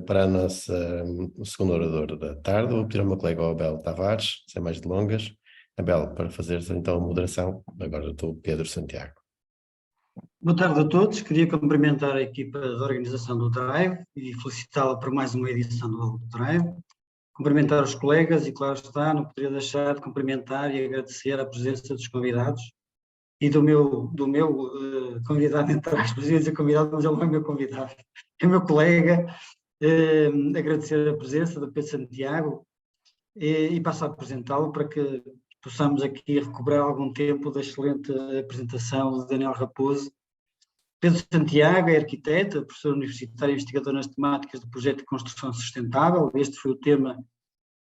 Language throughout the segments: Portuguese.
Para a nossa segunda oradora da tarde, vou pedir ao meu colega Abel Tavares, sem mais delongas. Abel, para fazeres então a moderação, agora estou Pedro Santiago. Boa tarde a todos, queria cumprimentar a equipa da organização do Drive e felicitá-la por mais uma edição do Drive. Cumprimentar os colegas e, claro está, não poderia deixar de cumprimentar e agradecer a presença dos convidados e do meu convidado, entre aspas, ia dizer convidado, mas ele não é meu convidado, é meu colega. Agradecer a presença do Pedro Santiago e passo a apresentá-lo para que possamos aqui recuperar algum tempo da excelente apresentação de Daniel Raposo. Pedro Santiago é arquiteto, professor universitário e investigador nas temáticas do projeto de construção sustentável. Este foi o tema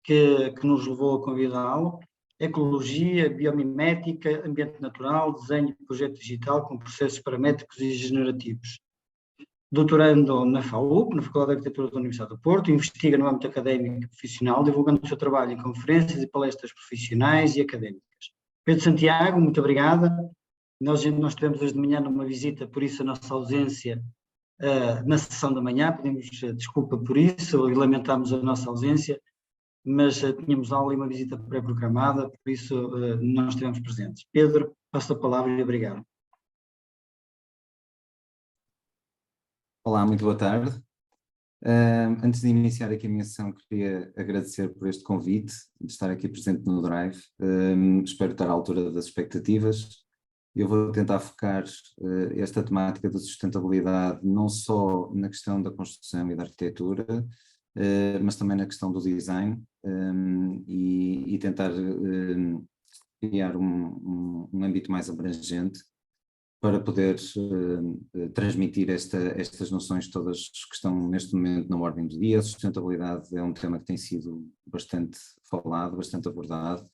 que nos levou a convidá-lo. Ecologia, biomimética, ambiente natural, desenho e projeto digital com processos paramétricos e generativos. Doutorando na FAUP, na Faculdade de Arquitetura da Universidade do Porto, investiga no âmbito académico e profissional, divulgando o seu trabalho em conferências e palestras profissionais e académicas. Pedro Santiago, muito obrigada. Nós estivemos hoje de manhã numa visita, por isso a nossa ausência na sessão da manhã, pedimos desculpa por isso e lamentamos a nossa ausência, mas tínhamos aula e uma visita pré-programada, por isso não estivemos presentes. Pedro, passo a palavra e obrigado. Olá, muito boa tarde. Antes de iniciar aqui a minha sessão, queria agradecer por este convite, de estar aqui presente no Drive. Espero estar à altura das expectativas. Eu vou tentar focar esta temática da sustentabilidade não só na questão da construção e da arquitetura, mas também na questão do design e tentar criar um âmbito mais abrangente para poder transmitir estas noções todas que estão neste momento na ordem do dia. A sustentabilidade é um tema que tem sido bastante falado, bastante abordado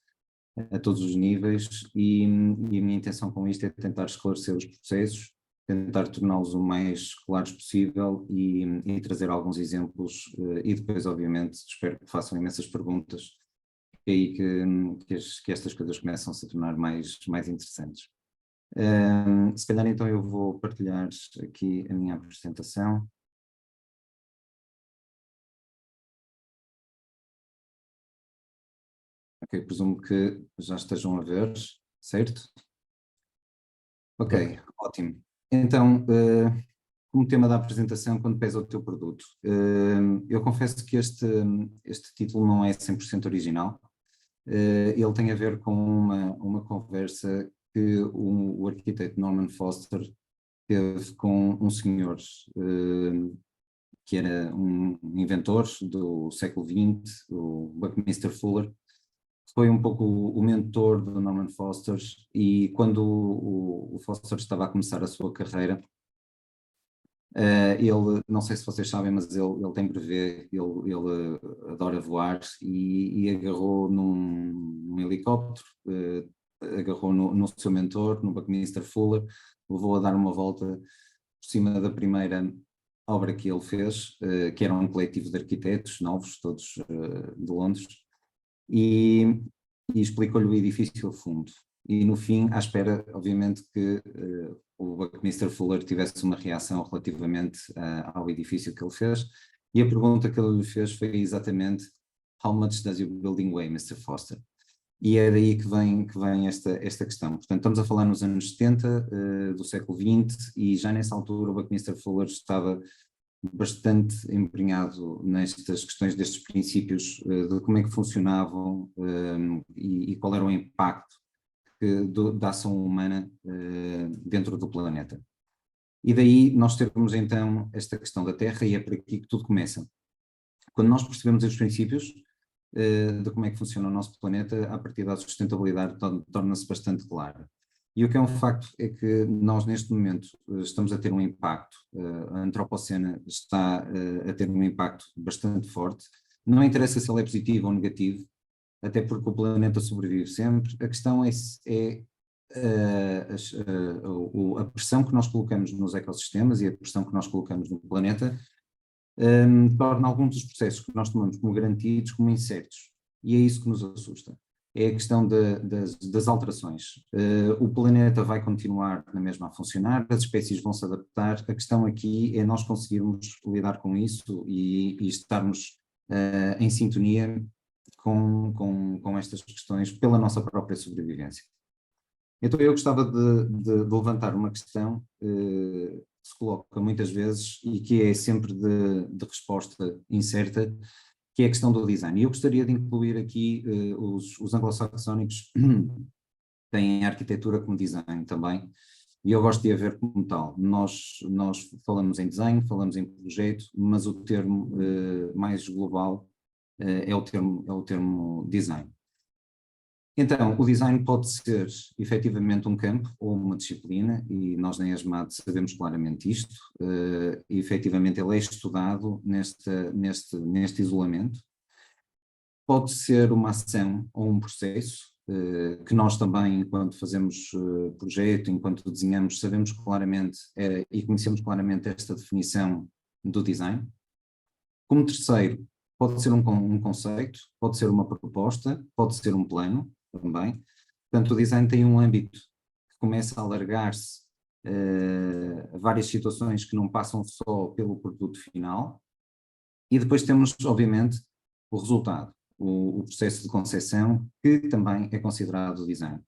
a todos os níveis e a minha intenção com isto é tentar esclarecer os processos, tentar torná-los o mais claros possível e trazer alguns exemplos e depois, obviamente, espero que façam imensas perguntas e aí que estas coisas começam a se tornar mais interessantes. Se calhar então eu vou partilhar aqui a minha apresentação. Ok, presumo que já estejam a ver, certo? Ok, ótimo. Então, como tema da apresentação, quando pesa o teu produto? Eu confesso que este título não é 100% original. Ele tem a ver com uma conversa que o arquiteto Norman Foster teve com um senhor que era um inventor do século XX, o Buckminster Fuller. Foi um pouco o mentor do Norman Foster e quando o Foster estava a começar a sua carreira, ele, não sei se vocês sabem, mas ele tem brevet, ele adora voar e agarrou num helicóptero, agarrou no seu mentor, no Buckminster Fuller, levou a dar uma volta por cima da primeira obra que ele fez, que era um coletivo de arquitetos novos, todos de Londres, e explicou-lhe o edifício a fundo. E no fim, à espera, obviamente, que o Buckminster Fuller tivesse uma reação relativamente ao edifício que ele fez, e a pergunta que ele lhe fez foi exatamente "How much does your building weigh, Mr. Foster?" E é daí que vem esta questão. Portanto, estamos a falar nos anos 70 do século XX, e já nessa altura o Buckminster Fuller estava bastante empenhado nestas questões, destes princípios de como é que funcionavam e qual era o impacto da ação humana dentro do planeta. E daí nós temos então esta questão da Terra, e é por aqui que tudo começa. Quando nós percebemos estes princípios de como é que funciona o nosso planeta, a partir da sustentabilidade torna-se bastante clara. E o que é um facto é que nós neste momento estamos a ter um impacto, a antropocena está a ter um impacto bastante forte, não interessa se ele é positivo ou negativo, até porque o planeta sobrevive sempre. A questão é a pressão que nós colocamos nos ecossistemas e a pressão que nós colocamos no planeta torna alguns dos processos que nós tomamos como garantidos como incertos, e é isso que nos assusta. é a questão das alterações. O planeta vai continuar na mesma a funcionar, as espécies vão se adaptar, a questão aqui é nós conseguirmos lidar com isso e estarmos em sintonia com estas questões pela nossa própria sobrevivência. Então eu gostava de levantar uma questão que se coloca muitas vezes e que é sempre de resposta incerta, que é a questão do design. E eu gostaria de incluir aqui os anglo-saxónicos têm a arquitetura como design também, e eu gosto de a ver como tal. Nós falamos em design, falamos em projeto, mas o termo mais global é o termo design. Então, o design pode ser efetivamente um campo ou uma disciplina, e nós na ESMAD sabemos claramente isto, e efetivamente ele é estudado neste isolamento. Pode ser uma ação ou um processo, que nós também, enquanto fazemos projeto, enquanto desenhamos, sabemos claramente e conhecemos claramente esta definição do design. Como terceiro, pode ser um conceito, pode ser uma proposta, pode ser um plano também. Portanto, o design tem um âmbito que começa a alargar-se a várias situações que não passam só pelo produto final. E depois temos, obviamente, o resultado, o processo de concepção, que também é considerado design.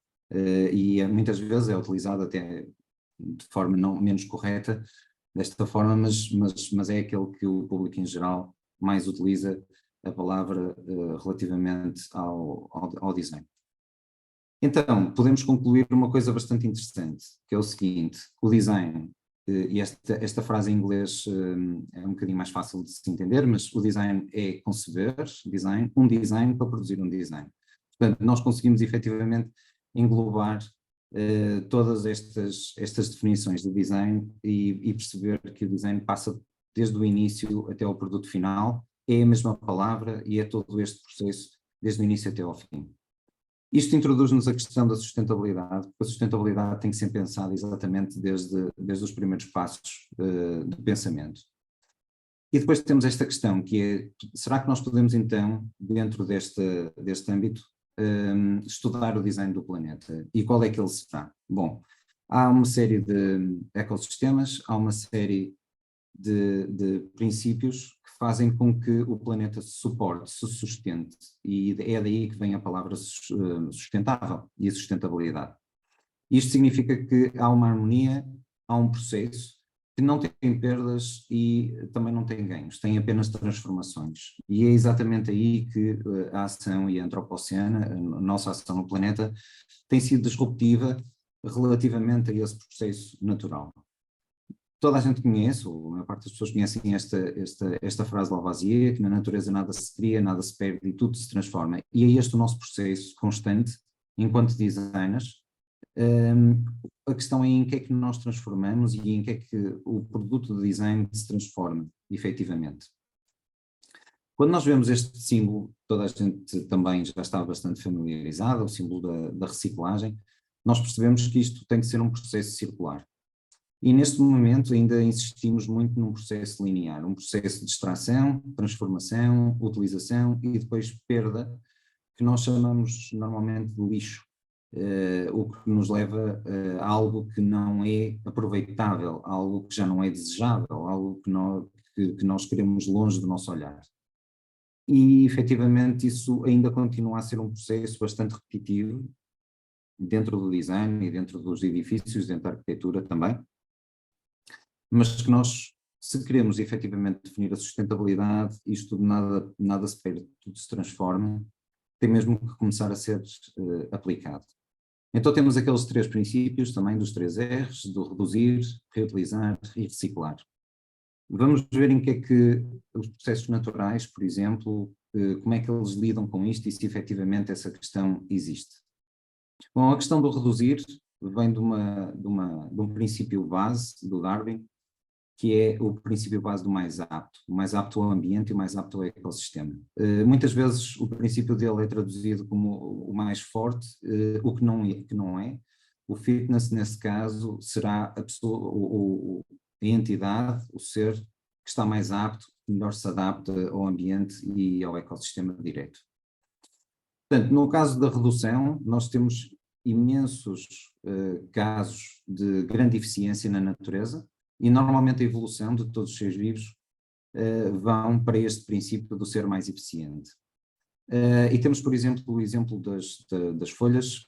E muitas vezes é utilizado até de forma não menos correta, desta forma, mas é aquele que o público em geral mais utiliza a palavra relativamente ao design. Então, podemos concluir uma coisa bastante interessante, que é o seguinte: o design, e esta frase em inglês é um bocadinho mais fácil de se entender, mas o design é conceber um design para produzir um design. Portanto, nós conseguimos efetivamente englobar todas estas definições de design e perceber que o design passa desde o início até ao produto final, é a mesma palavra e é todo este processo desde o início até ao fim. Isto introduz-nos a questão da sustentabilidade, porque a sustentabilidade tem que ser pensada exatamente desde os primeiros passos do pensamento. E depois temos esta questão que é: será que nós podemos então, dentro deste âmbito, estudar o design do planeta? E qual é que ele será? Bom, há uma série de ecossistemas, há uma série de princípios que fazem com que o planeta se suporte, se sustente, e é daí que vem a palavra sustentável e a sustentabilidade. Isto significa que há uma harmonia, há um processo que não tem perdas e também não tem ganhos, tem apenas transformações. E é exatamente aí que a ação e a antropocena, a nossa ação no planeta, tem sido disruptiva relativamente a esse processo natural. Toda a gente conhece, ou a maior parte das pessoas conhecem esta frase de Lavoisier, que na natureza nada se cria, nada se perde e tudo se transforma. E é este o nosso processo constante, enquanto designers. A questão é em que é que nós transformamos e em que é que o produto de design se transforma, efetivamente. Quando nós vemos este símbolo, toda a gente também já está bastante familiarizada, o símbolo da reciclagem, nós percebemos que isto tem que ser um processo circular. E neste momento ainda insistimos muito num processo linear, um processo de extração, transformação, utilização e depois perda, que nós chamamos normalmente de lixo, o que nos leva a algo que não é aproveitável, algo que já não é desejável, algo que nós queremos longe do nosso olhar. E efetivamente isso ainda continua a ser um processo bastante repetitivo dentro do design e dentro dos edifícios, dentro da arquitetura também, mas que nós, se queremos efetivamente definir a sustentabilidade, isto nada se perde, tudo se transforma, tem mesmo que começar a ser aplicado. Então temos aqueles 3 princípios também dos 3 R's, do reduzir, reutilizar e reciclar. Vamos ver em que é que os processos naturais, por exemplo, como é que eles lidam com isto e se efetivamente essa questão existe. Bom, a questão do reduzir vem de um princípio base do Darwin, que é o princípio base do mais apto ao ambiente e o mais apto ao ecossistema. Muitas vezes o princípio dele é traduzido como o mais forte, o que não é. O fitness, nesse caso, será a pessoa, a entidade, o ser que está mais apto, que melhor se adapta ao ambiente e ao ecossistema direto. Portanto, no caso da redução, nós temos imensos casos de grande eficiência na natureza e normalmente a evolução de todos os seres vivos vão para este princípio do ser mais eficiente. E temos, por exemplo, o exemplo das folhas,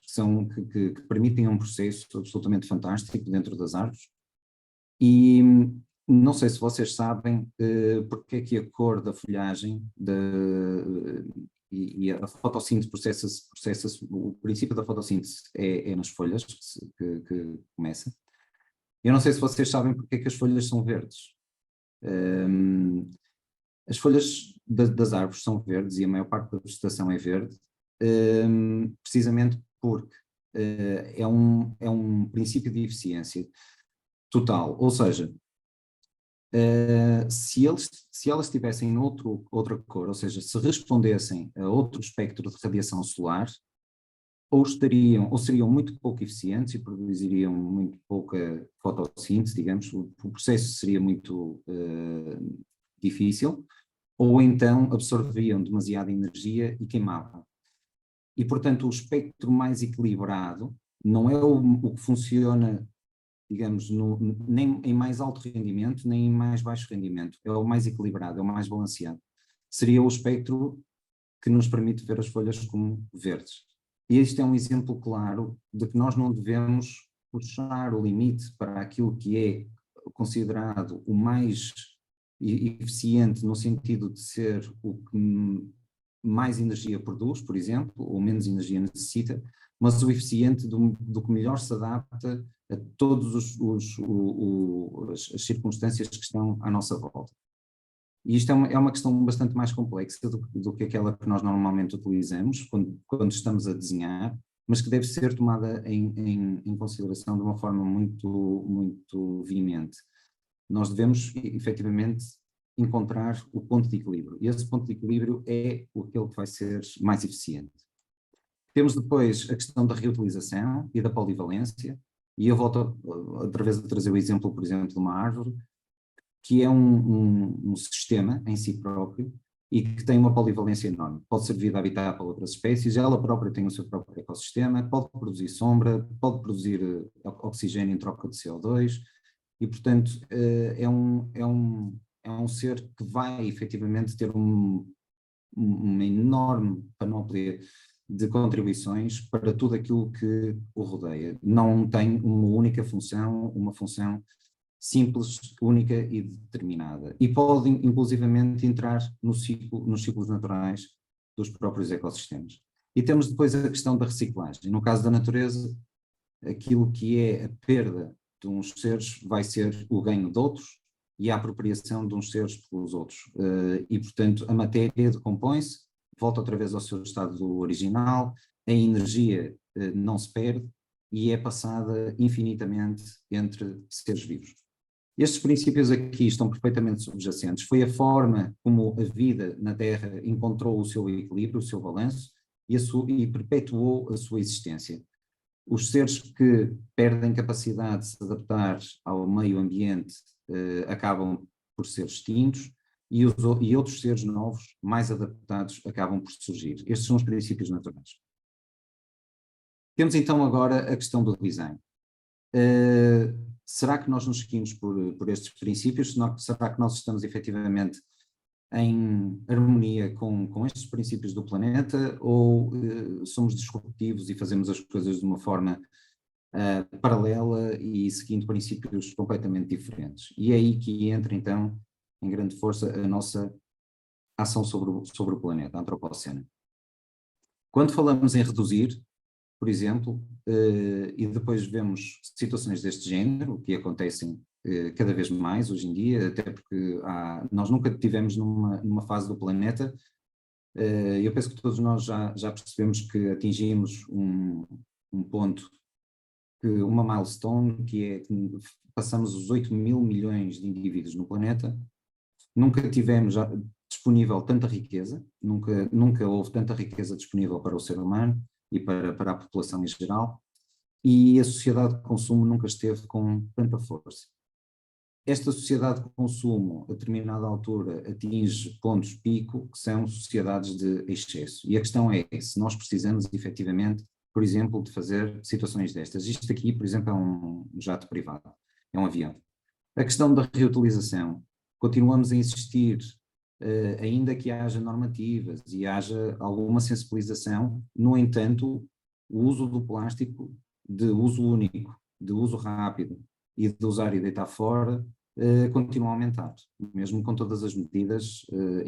que permitem um processo absolutamente fantástico dentro das árvores. E não sei se vocês sabem porque é que a cor da folhagem e a fotossíntese processa-se, o princípio da fotossíntese é nas folhas que começa. Eu não sei se vocês sabem porque é que as folhas são verdes. As folhas das árvores são verdes e a maior parte da vegetação é verde, precisamente porque é um princípio de eficiência total, ou seja, se elas tivessem outra cor, ou seja, se respondessem a outro espectro de radiação solar, ou seriam muito pouco eficientes e produziriam muito pouca fotossíntese, digamos, o processo seria muito difícil, ou então absorviam demasiada energia e queimavam. E, portanto, o espectro mais equilibrado não é o que funciona, digamos, nem em mais alto rendimento, nem em mais baixo rendimento. É o mais equilibrado, é o mais balanceado. Seria o espectro que nos permite ver as folhas como verdes. E este é um exemplo claro de que nós não devemos puxar o limite para aquilo que é considerado o mais eficiente no sentido de ser o que mais energia produz, por exemplo, ou menos energia necessita, mas o eficiente do que melhor se adapta a todas as circunstâncias que estão à nossa volta. E isto é uma questão bastante mais complexa do que aquela que nós normalmente utilizamos quando estamos a desenhar, mas que deve ser tomada em consideração de uma forma muito, muito veemente. Nós devemos, efetivamente, encontrar o ponto de equilíbrio. E esse ponto de equilíbrio é aquele que vai ser mais eficiente. Temos depois a questão da reutilização e da polivalência, e eu volto outra vez a trazer o exemplo, por exemplo, de uma árvore, que é um sistema em si próprio e que tem uma polivalência enorme. Pode servir de habitat para outras espécies, ela própria tem o seu próprio ecossistema, pode produzir sombra, pode produzir oxigênio em troca de CO2 e, portanto, é um ser que vai efetivamente ter uma enorme panóplia de contribuições para tudo aquilo que o rodeia. Não tem uma única função, uma função simples, única e determinada. E pode, inclusivamente, entrar nos ciclos naturais dos próprios ecossistemas. E temos depois a questão da reciclagem. No caso da natureza, aquilo que é a perda de uns seres vai ser o ganho de outros e a apropriação de uns seres pelos outros. E, portanto, a matéria decompõe-se, volta outra vez ao seu estado original, a energia não se perde e é passada infinitamente entre seres vivos. Estes princípios aqui estão perfeitamente subjacentes. Foi a forma como a vida na Terra encontrou o seu equilíbrio, o seu balanço e perpetuou a sua existência. Os seres que perdem capacidade de se adaptar ao meio ambiente acabam por ser extintos e outros seres novos, mais adaptados, acabam por surgir. Estes são os princípios naturais. Temos então agora a questão do design. Será que nós nos seguimos por estes princípios? Será que nós estamos efetivamente em harmonia com estes princípios do planeta ou somos disruptivos e fazemos as coisas de uma forma paralela e seguindo princípios completamente diferentes? E é aí que entra então em grande força a nossa ação sobre o planeta, a antropocena. Quando falamos em reduzir, por exemplo, e depois vemos situações deste género, que acontecem cada vez mais hoje em dia, até porque nós nunca tivemos numa fase do planeta, eu penso que todos nós já percebemos que atingimos um ponto, uma milestone, que é que passamos os 8 mil milhões de indivíduos no planeta, nunca tivemos disponível tanta riqueza, nunca houve tanta riqueza disponível para o ser humano e para a população em geral, e a sociedade de consumo nunca esteve com tanta força. esta sociedade de consumo, a determinada altura, atinge pontos pico, que são sociedades de excesso. E a questão é se nós precisamos, efetivamente, por exemplo, de fazer situações destas. Isto aqui, por exemplo, é um jato privado, é um avião. A questão da reutilização, continuamos a insistir, ainda que haja normativas e haja alguma sensibilização, no entanto, o uso do plástico de uso único, de uso rápido e de usar e deitar fora, continua a aumentar, mesmo com todas as medidas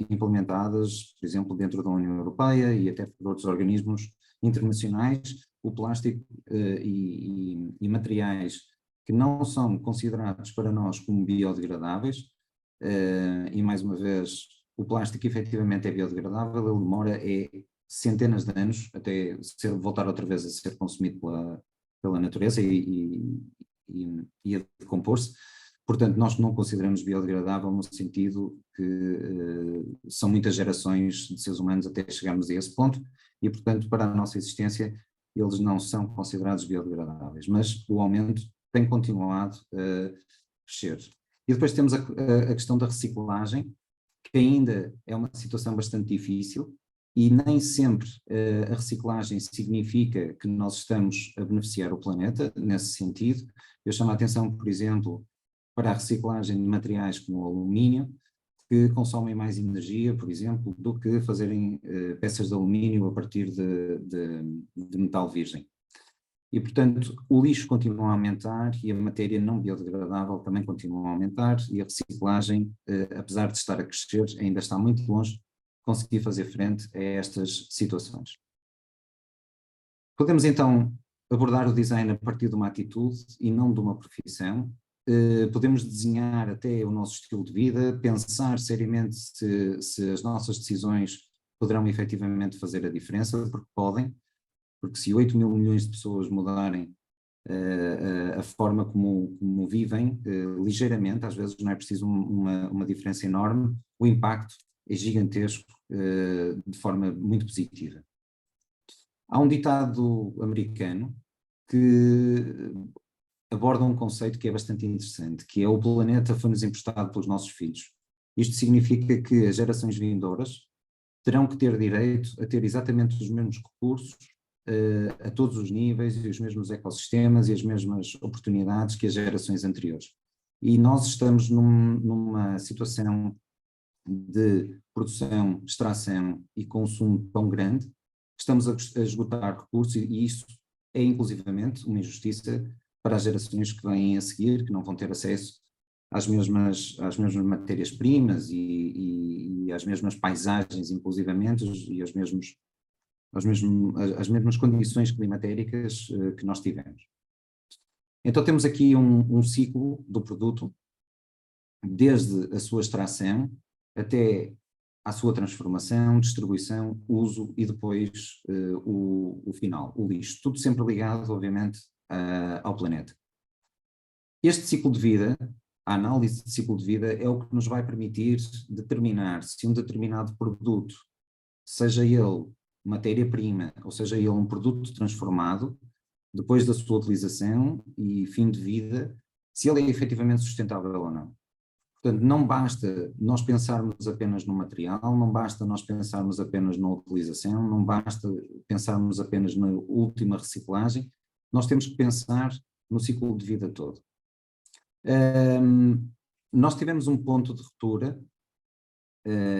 implementadas, por exemplo, dentro da União Europeia e até por outros organismos internacionais. O plástico e materiais que não são considerados para nós como biodegradáveis, e mais uma vez, o plástico efetivamente é biodegradável, ele demora centenas de anos até voltar outra vez a ser consumido pela natureza e a decompor-se. Portanto, nós não consideramos biodegradável no sentido que são muitas gerações de seres humanos até chegarmos a esse ponto e, portanto, para a nossa existência, eles não são considerados biodegradáveis, mas o aumento tem continuado a crescer. E depois temos a questão da reciclagem, que ainda é uma situação bastante difícil e nem sempre a reciclagem significa que nós estamos a beneficiar o planeta, nesse sentido. Eu chamo a atenção, por exemplo, para a reciclagem de materiais como o alumínio, que consomem mais energia, por exemplo, do que fazerem peças de alumínio a partir de metal virgem. E, portanto, o lixo continua a aumentar e a matéria não biodegradável também continua a aumentar e a reciclagem, apesar de estar a crescer, ainda está muito longe de conseguir fazer frente a estas situações. Podemos, então, abordar o design a partir de uma atitude e não de uma profissão. Podemos desenhar até o nosso estilo de vida, pensar seriamente se as nossas decisões poderão efetivamente fazer a diferença, porque podem, porque se 8 mil milhões de pessoas mudarem a forma como vivem, ligeiramente, às vezes não é preciso uma diferença enorme, o impacto é gigantesco de forma muito positiva. Há um ditado americano que aborda um conceito que é bastante interessante, que é: o planeta foi-nos emprestado pelos nossos filhos. Isto significa que as gerações vindouras terão que ter direito a ter exatamente os mesmos recursos, a todos os níveis, e os mesmos ecossistemas e as mesmas oportunidades que as gerações anteriores. E nós estamos numa situação de produção, extração e consumo tão grande, que estamos a esgotar recursos, e isso é inclusivamente uma injustiça para as gerações que vêm a seguir, que não vão ter acesso às mesmas matérias-primas e às mesmas paisagens, inclusivamente, e as mesmas condições climatéricas que nós tivemos. Então temos aqui um ciclo do produto, desde a sua extração até à sua transformação, distribuição, uso e depois o final, o lixo. Tudo sempre ligado, obviamente, ao planeta. Este ciclo de vida, a análise de ciclo de vida, é o que nos vai permitir determinar se um determinado produto, seja ele matéria-prima, ou seja ele um produto transformado, depois da sua utilização e fim de vida, se ele é efetivamente sustentável ou não. Portanto, não basta nós pensarmos apenas no material, não basta nós pensarmos apenas na utilização, não basta pensarmos apenas na última reciclagem, nós temos que pensar no ciclo de vida todo. Nós tivemos um ponto de ruptura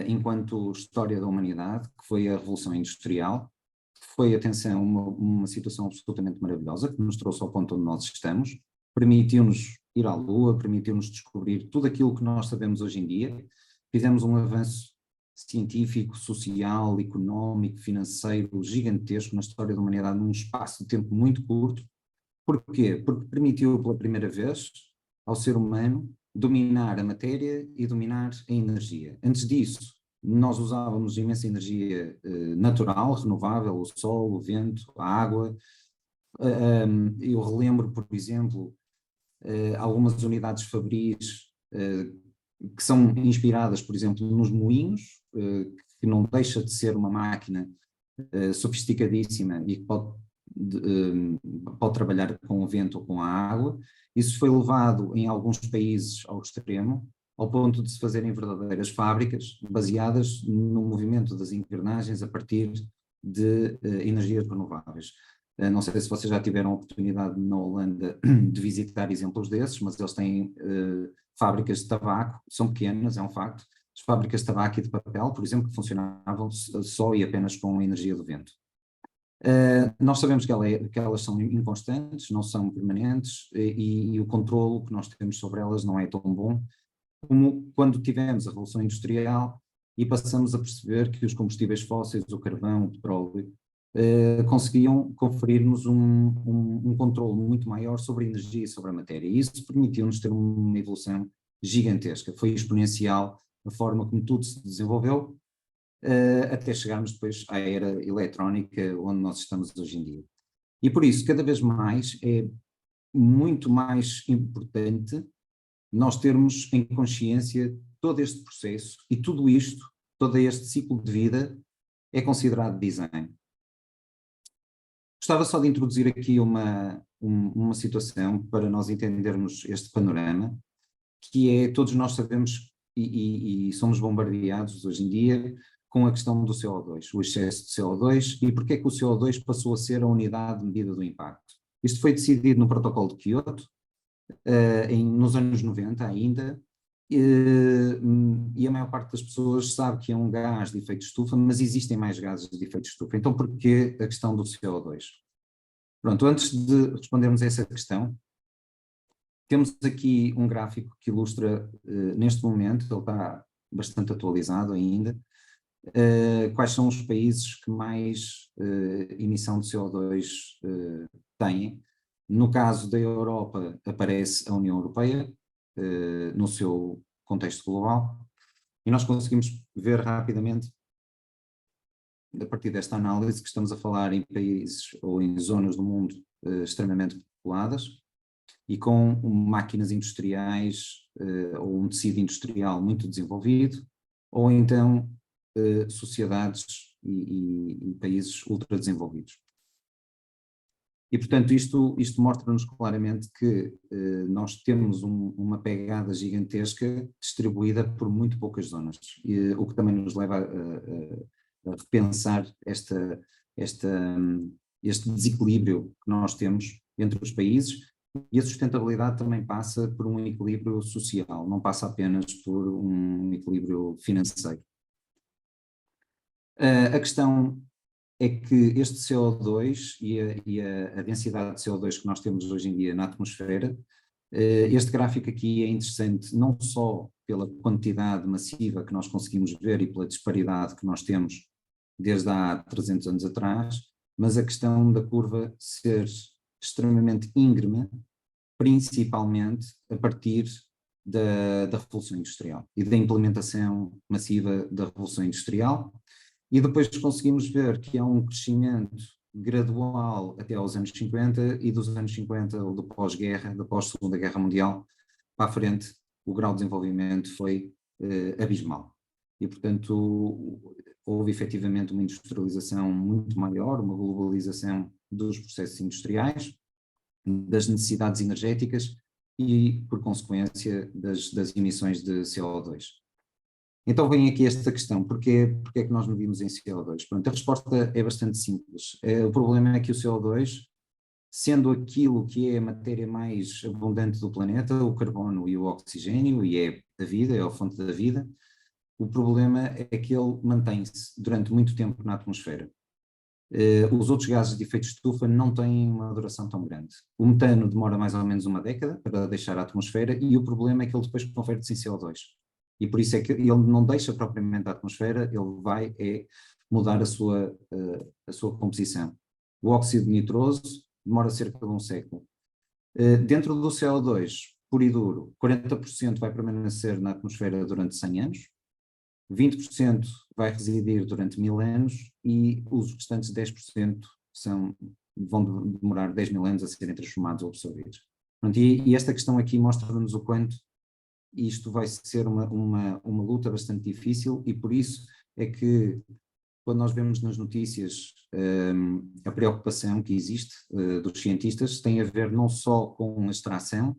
enquanto história da humanidade, que foi a Revolução Industrial, que foi, atenção, uma situação absolutamente maravilhosa, que nos trouxe ao ponto onde nós estamos, permitiu-nos ir à Lua, permitiu-nos descobrir tudo aquilo que nós sabemos hoje em dia, fizemos um avanço científico, social, económico, financeiro gigantesco na história da humanidade num espaço de tempo muito curto. Porquê? Porque permitiu pela primeira vez ao ser humano dominar a matéria e dominar a energia. Antes disso, nós usávamos imensa energia natural, renovável, o sol, o vento, a água. Eu relembro, por exemplo, algumas unidades fabris que são inspiradas, por exemplo, nos moinhos, que não deixa de ser uma máquina sofisticadíssima e que pode pode trabalhar com o vento ou com a água. Isso foi levado em alguns países ao extremo, ao ponto de se fazerem verdadeiras fábricas baseadas no movimento das engrenagens a partir de energias renováveis. Não sei se vocês já tiveram a oportunidade na Holanda de visitar exemplos desses, mas eles têm fábricas de tabaco, são pequenas, é um facto, as fábricas de tabaco e de papel, por exemplo, que funcionavam só e apenas com a energia do vento. Nós sabemos que elas são inconstantes, não são permanentes e o controlo que nós temos sobre elas não é tão bom como quando tivemos a Revolução Industrial e passamos a perceber que os combustíveis fósseis, o carvão, o petróleo, conseguiam conferir-nos um controle muito maior sobre a energia e sobre a matéria. E isso permitiu-nos ter uma evolução gigantesca, foi exponencial a forma como tudo se desenvolveu, até chegarmos depois à era eletrónica onde nós estamos hoje em dia. E por isso, cada vez mais, é muito mais importante nós termos em consciência todo este processo e tudo isto, todo este ciclo de vida é considerado design. Gostava só de introduzir aqui uma situação para nós entendermos este panorama, que é, todos nós sabemos e somos bombardeados hoje em dia com a questão do CO2, o excesso de CO2 e porque é que o CO2 passou a ser a unidade de medida do impacto. Isto foi decidido no protocolo de Kyoto, nos anos 90 ainda, e a maior parte das pessoas sabe que é um gás de efeito de estufa, mas existem mais gases de efeito de estufa. Então porquê a questão do CO2? Pronto, antes de respondermos a essa questão, temos aqui um gráfico que ilustra, neste momento, ele está bastante atualizado ainda, quais são os países que mais emissão de CO2 têm. No caso da Europa, aparece a União Europeia, no seu contexto global, e nós conseguimos ver rapidamente, a partir desta análise, que estamos a falar em países ou em zonas do mundo extremamente populadas e com máquinas industriais ou um tecido industrial muito desenvolvido, ou então sociedades e países ultradesenvolvidos. E, portanto, isto mostra-nos claramente que nós temos uma pegada gigantesca distribuída por muito poucas zonas, o que também nos leva a repensar este desequilíbrio que nós temos entre os países, e a sustentabilidade também passa por um equilíbrio social, não passa apenas por um equilíbrio financeiro. A questão é que este CO2 e a densidade de CO2 que nós temos hoje em dia na atmosfera, este gráfico aqui é interessante não só pela quantidade massiva que nós conseguimos ver e pela disparidade que nós temos desde há 300 anos atrás, mas a questão da curva ser extremamente íngreme, principalmente a partir da Revolução Industrial e da implementação massiva da Revolução Industrial. E depois conseguimos ver que há um crescimento gradual até aos anos 50 e dos anos 50 ou do pós-guerra, da pós-Segunda Guerra Mundial, para a frente, o grau de desenvolvimento foi abismal. E, portanto, houve efetivamente uma industrialização muito maior, uma globalização dos processos industriais, das necessidades energéticas e, por consequência, das emissões de CO2. Então vem aqui esta questão, porque é que nós medimos em CO2? Pronto, a resposta é bastante simples. O problema é que o CO2, sendo aquilo que é a matéria mais abundante do planeta, o carbono e o oxigênio, e é a vida, é a fonte da vida, o problema é que ele mantém-se durante muito tempo na atmosfera. Os outros gases de efeito de estufa não têm uma duração tão grande. O metano demora mais ou menos uma década para deixar a atmosfera e o problema é que ele depois converte-se em CO2. E por isso é que ele não deixa propriamente a atmosfera, ele vai mudar a sua composição. O óxido nitroso demora cerca de um século. Dentro do CO2, puro e duro, 40% vai permanecer na atmosfera durante 100 anos, 20% vai residir durante 1000 anos e os restantes 10% vão demorar 10.000 anos a serem transformados ou absorvidos. Pronto, e esta questão aqui mostra-nos o quanto isto vai ser uma luta bastante difícil, e por isso é que quando nós vemos nas notícias a preocupação que existe dos cientistas, tem a ver não só com a extração,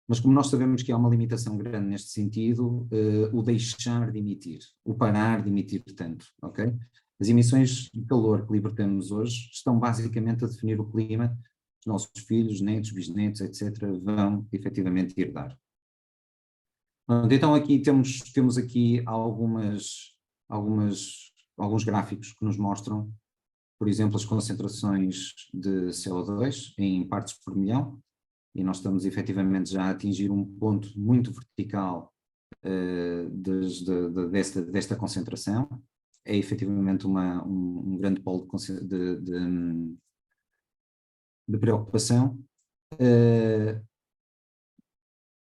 mas como nós sabemos que há uma limitação grande neste sentido, o deixar de emitir, o parar de emitir tanto, ok? As emissões de calor que libertamos hoje estão basicamente a definir o clima que os nossos filhos, netos, bisnetos, etc., vão efetivamente herdar. Então aqui temos aqui alguns gráficos que nos mostram, por exemplo, as concentrações de CO2 em partes por milhão, e nós estamos efetivamente já a atingir um ponto muito vertical desta concentração. É efetivamente um grande polo de preocupação.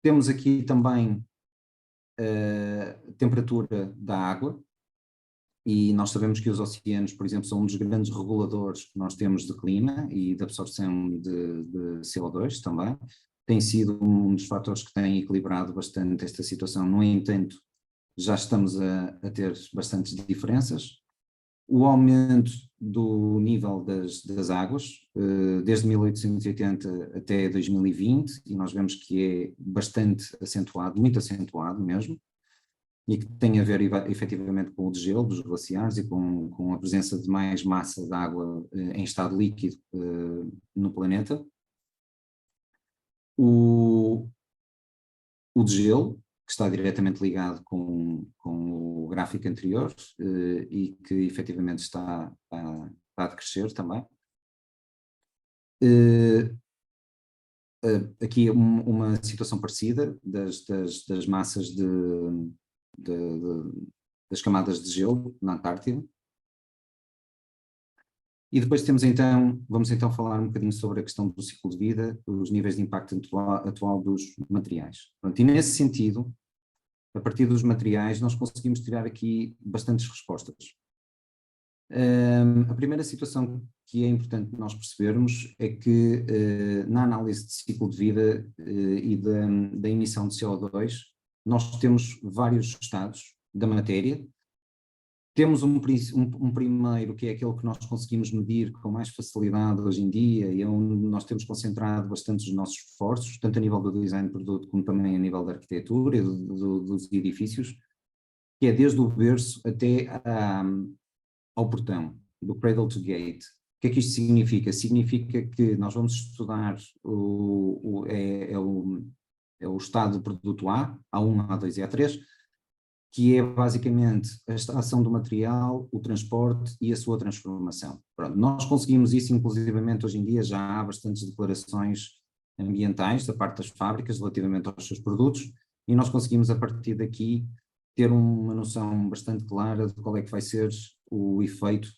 Temos aqui também a temperatura da água, e nós sabemos que os oceanos, por exemplo, são um dos grandes reguladores que nós temos de clima e de absorção de CO2 também. Tem sido um dos fatores que tem equilibrado bastante esta situação. No entanto, já estamos a ter bastantes diferenças. O aumento do nível das águas, desde 1880 até 2020, e nós vemos que é bastante acentuado, muito acentuado mesmo, e que tem a ver efetivamente com o degelo dos glaciares e com a presença de mais massa de água em estado líquido no planeta. O degelo, que está diretamente ligado com o gráfico anterior e que efetivamente está a decrescer também. Aqui uma situação parecida das massas das camadas de gelo na Antártida. E depois vamos então falar um bocadinho sobre a questão do ciclo de vida, os níveis de impacto atual dos materiais. Pronto, e nesse sentido, a partir dos materiais, nós conseguimos tirar aqui bastantes respostas. A primeira situação que é importante nós percebermos é que na análise de ciclo de vida e da emissão de CO2, nós temos vários estados da matéria. Temos um primeiro, que é aquele que nós conseguimos medir com mais facilidade hoje em dia e é onde nós temos concentrado bastante os nossos esforços, tanto a nível do design de produto como também a nível da arquitetura e dos edifícios, que é desde o berço até ao portão, do cradle to gate. O que é que isto significa? Significa que nós vamos estudar o estado do produto A1, A2 e A3, que é basicamente a extração do material, o transporte e a sua transformação. Pronto, nós conseguimos isso, inclusivamente hoje em dia já há bastantes declarações ambientais da parte das fábricas relativamente aos seus produtos e nós conseguimos a partir daqui ter uma noção bastante clara de qual é que vai ser o efeito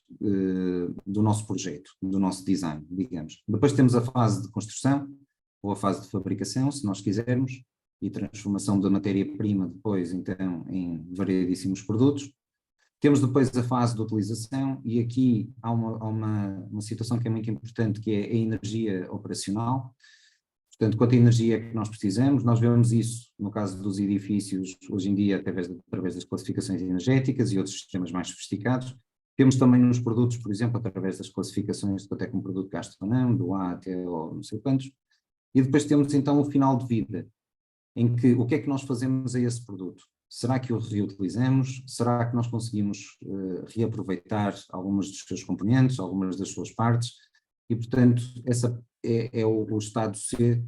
do nosso projeto, do nosso design, digamos. Depois temos a fase de construção ou a fase de fabricação, se nós quisermos, e transformação da matéria-prima depois, então, em variedíssimos produtos. Temos depois a fase de utilização e aqui há uma situação que é muito importante, que é a energia operacional. Portanto, quanta energia é que nós precisamos? Nós vemos isso no caso dos edifícios, hoje em dia, através das classificações energéticas e outros sistemas mais sofisticados. Temos também nos produtos, por exemplo, através das classificações de quanto é que um produto gasta ou não, do A até ou não sei quantos. E depois temos então o final de vida, em que o que é que nós fazemos a esse produto? Será que o reutilizamos? Será que nós conseguimos reaproveitar alguns dos seus componentes, algumas das suas partes? E, portanto, essa é o estado C,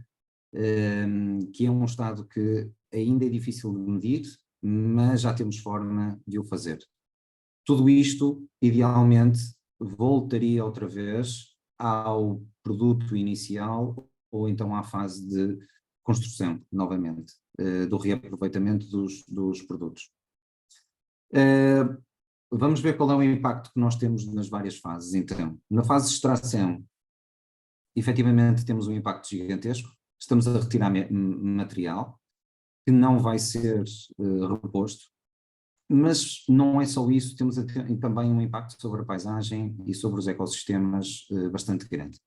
que é um estado que ainda é difícil de medir, mas já temos forma de o fazer. Tudo isto, idealmente, voltaria outra vez ao produto inicial ou então à fase de construção, novamente, do reaproveitamento dos produtos. Vamos ver qual é o impacto que nós temos nas várias fases, então. Na fase de extração, efetivamente temos um impacto gigantesco, estamos a retirar material que não vai ser reposto, mas não é só isso, temos também um impacto sobre a paisagem e sobre os ecossistemas bastante grande.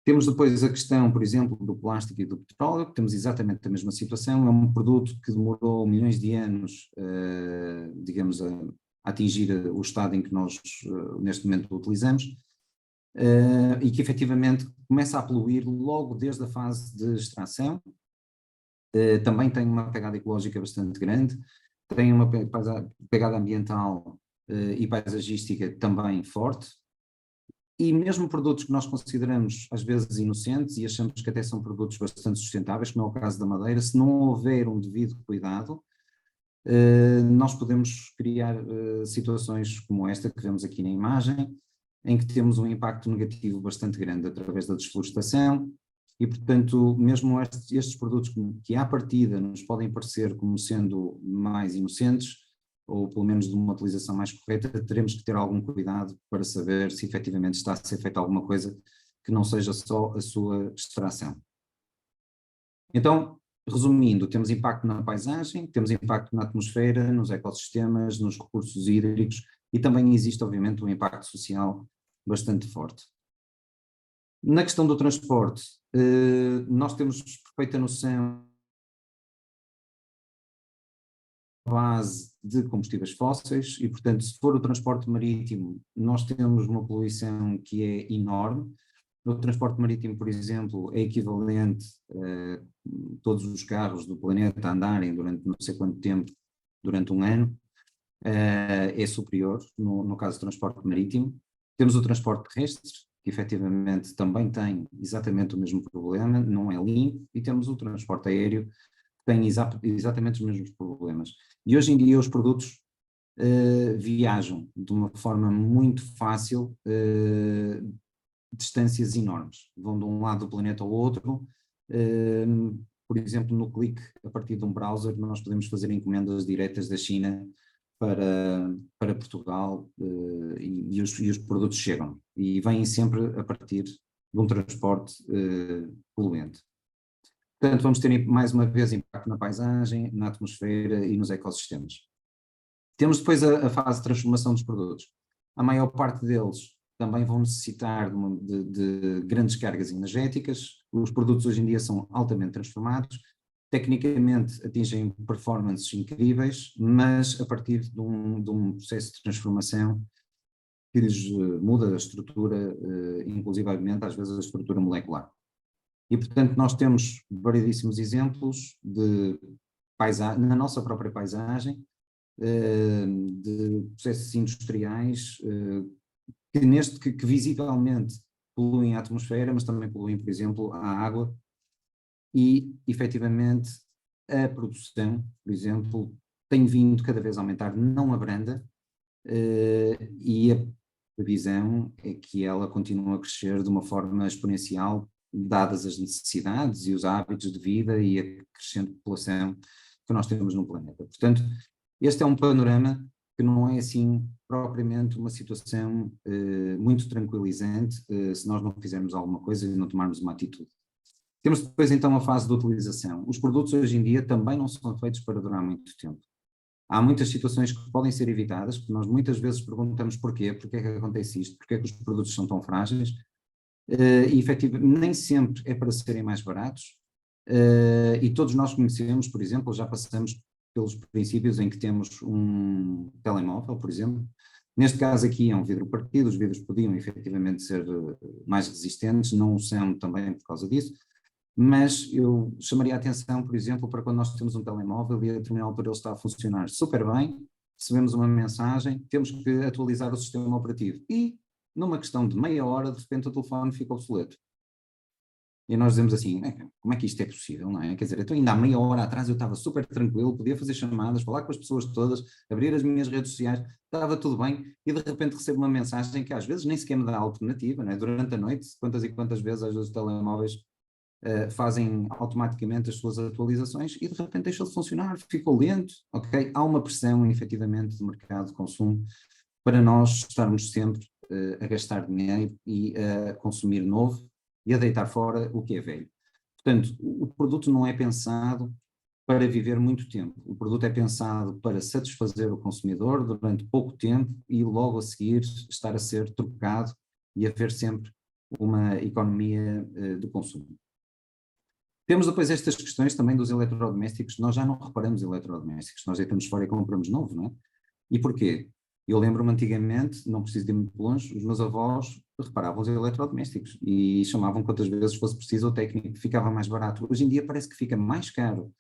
Temos depois a questão, por exemplo, do plástico e do petróleo, que temos exatamente a mesma situação, é um produto que demorou milhões de anos, digamos, atingir o estado em que nós neste momento o utilizamos, e que efetivamente começa a poluir logo desde a fase de extração. Também tem uma pegada ecológica bastante grande, tem uma pegada ambiental e paisagística também forte, e mesmo produtos que nós consideramos às vezes inocentes e achamos que até são produtos bastante sustentáveis, como é o caso da madeira, se não houver um devido cuidado, nós podemos criar situações como esta que vemos aqui na imagem, em que temos um impacto negativo bastante grande através da desflorestação, e portanto mesmo estes produtos que à partida nos podem parecer como sendo mais inocentes, ou pelo menos de uma utilização mais correta, teremos que ter algum cuidado para saber se efetivamente está a ser feita alguma coisa que não seja só a sua extração. Então, resumindo, temos impacto na paisagem, temos impacto na atmosfera, nos ecossistemas, nos recursos hídricos, e também existe obviamente um impacto social bastante forte. Na questão do transporte, nós temos perfeita noção base de combustíveis fósseis e, portanto, se for o transporte marítimo, nós temos uma poluição que é enorme. No transporte marítimo, por exemplo, é equivalente a todos os carros do planeta andarem durante não sei quanto tempo, durante um ano, é superior no caso do transporte marítimo. Temos o transporte terrestre, que efetivamente também tem exatamente o mesmo problema, não é limpo, e temos o transporte aéreo, têm exatamente os mesmos problemas. E hoje em dia os produtos viajam de uma forma muito fácil, distâncias enormes. Vão de um lado do planeta ao outro. Por exemplo, no clique, a partir de um browser, nós podemos fazer encomendas diretas da China para Portugal, e os produtos chegam. E vêm sempre a partir de um transporte poluente. Portanto, vamos ter mais uma vez impacto na paisagem, na atmosfera e nos ecossistemas. Temos depois a fase de transformação dos produtos. A maior parte deles também vão necessitar de grandes cargas energéticas. Os produtos hoje em dia são altamente transformados, tecnicamente atingem performances incríveis, mas a partir de um processo de transformação que lhes muda a estrutura, inclusivamente às vezes a estrutura molecular. E, portanto, nós temos variedíssimos exemplos na nossa própria paisagem, de processos industriais que visivelmente poluem a atmosfera, mas também poluem, por exemplo, a água, e, efetivamente, a produção, por exemplo, tem vindo cada vez a aumentar, não abranda, e a previsão é que ela continua a crescer de uma forma exponencial, dadas as necessidades e os hábitos de vida e a crescente população que nós temos no planeta. Portanto, este é um panorama que não é assim propriamente uma situação muito tranquilizante se nós não fizermos alguma coisa e não tomarmos uma atitude. Temos depois então a fase de utilização. Os produtos hoje em dia também não são feitos para durar muito tempo. Há muitas situações que podem ser evitadas, porque nós muitas vezes perguntamos porquê é que acontece isto, porque é que os produtos são tão frágeis. E efetivamente nem sempre é para serem mais baratos, e todos nós conhecemos, por exemplo, já passamos pelos princípios em que temos um telemóvel, por exemplo. Neste caso aqui é um vidro partido, os vidros podiam efetivamente ser mais resistentes, não são também por causa disso, mas eu chamaria a atenção, por exemplo, para quando nós temos um telemóvel e a determinada altura ele está a funcionar super bem, recebemos uma mensagem, temos que atualizar o sistema operativo e numa questão de meia hora, de repente o telefone fica obsoleto. E nós dizemos assim, como é que isto é possível, não é? Quer dizer, então ainda há meia hora atrás eu estava super tranquilo, podia fazer chamadas, falar com as pessoas todas, abrir as minhas redes sociais, estava tudo bem, e de repente recebo uma mensagem que às vezes nem sequer me dá alternativa, não é? Durante a noite, quantas e quantas vezes às vezes os telemóveis fazem automaticamente as suas atualizações e de repente deixou de funcionar, ficou lento, ok? Há uma pressão, efetivamente, de mercado de consumo para nós estarmos sempre a gastar dinheiro e a consumir novo e a deitar fora o que é velho. Portanto, o produto não é pensado para viver muito tempo. O produto é pensado para satisfazer o consumidor durante pouco tempo e logo a seguir estar a ser trocado e haver sempre uma economia de consumo. Temos depois estas questões também dos eletrodomésticos. Nós já não reparamos eletrodomésticos, nós deitamos fora e compramos novo, não é? E porquê? Eu lembro-me antigamente, não preciso de ir muito longe, os meus avós reparavam os eletrodomésticos e chamavam quantas vezes fosse preciso o técnico, ficava mais barato. Hoje em dia parece que fica mais caro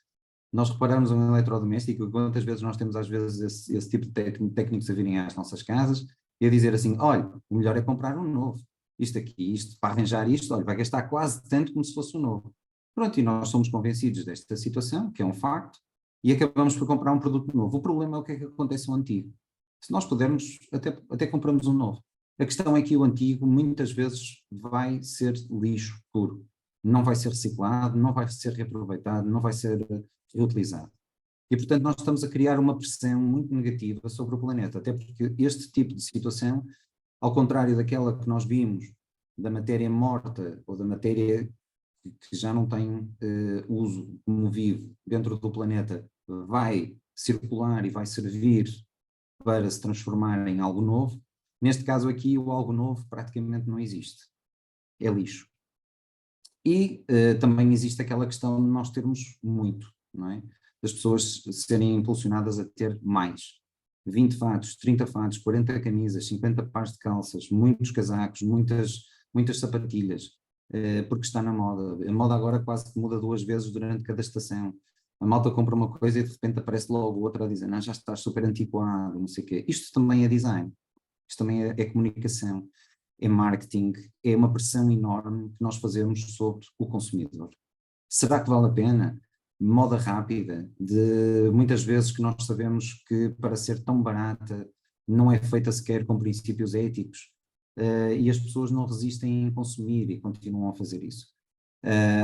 nós repararmos um eletrodoméstico, e quantas vezes nós temos às vezes esse tipo de técnicos a virem às nossas casas e a dizer assim, olha, o melhor é comprar um novo. Isto, para arranjar isto, olha, vai gastar quase tanto como se fosse um novo. Pronto, e nós somos convencidos desta situação, que é um facto, e acabamos por comprar um produto novo. O problema é o que é que acontece ao antigo. Se nós pudermos, até compramos um novo. A questão é que o antigo muitas vezes vai ser lixo puro. Não vai ser reciclado, não vai ser reaproveitado, não vai ser reutilizado. E, portanto, nós estamos a criar uma pressão muito negativa sobre o planeta, até porque este tipo de situação, ao contrário daquela que nós vimos, da matéria morta ou da matéria que já não tem uso como vivo dentro do planeta, vai circular e vai servir para se transformar em algo novo. Neste caso aqui, o algo novo praticamente não existe. É lixo. E também existe aquela questão de nós termos muito, não é? Das pessoas serem impulsionadas a ter mais. 20 fatos, 30 fatos, 40 camisas, 50 pares de calças, muitos casacos, muitas sapatilhas, porque está na moda. A moda agora quase que muda 2 vezes durante cada estação. A malta compra uma coisa e de repente aparece logo outra a dizer, não, já estás super antiquado, não sei o quê. Isto também é design, isto também é comunicação, é marketing, é uma pressão enorme que nós fazemos sobre o consumidor. Será que vale a pena? Moda rápida, de muitas vezes que nós sabemos que para ser tão barata não é feita sequer com princípios éticos, e as pessoas não resistem em consumir e continuam a fazer isso.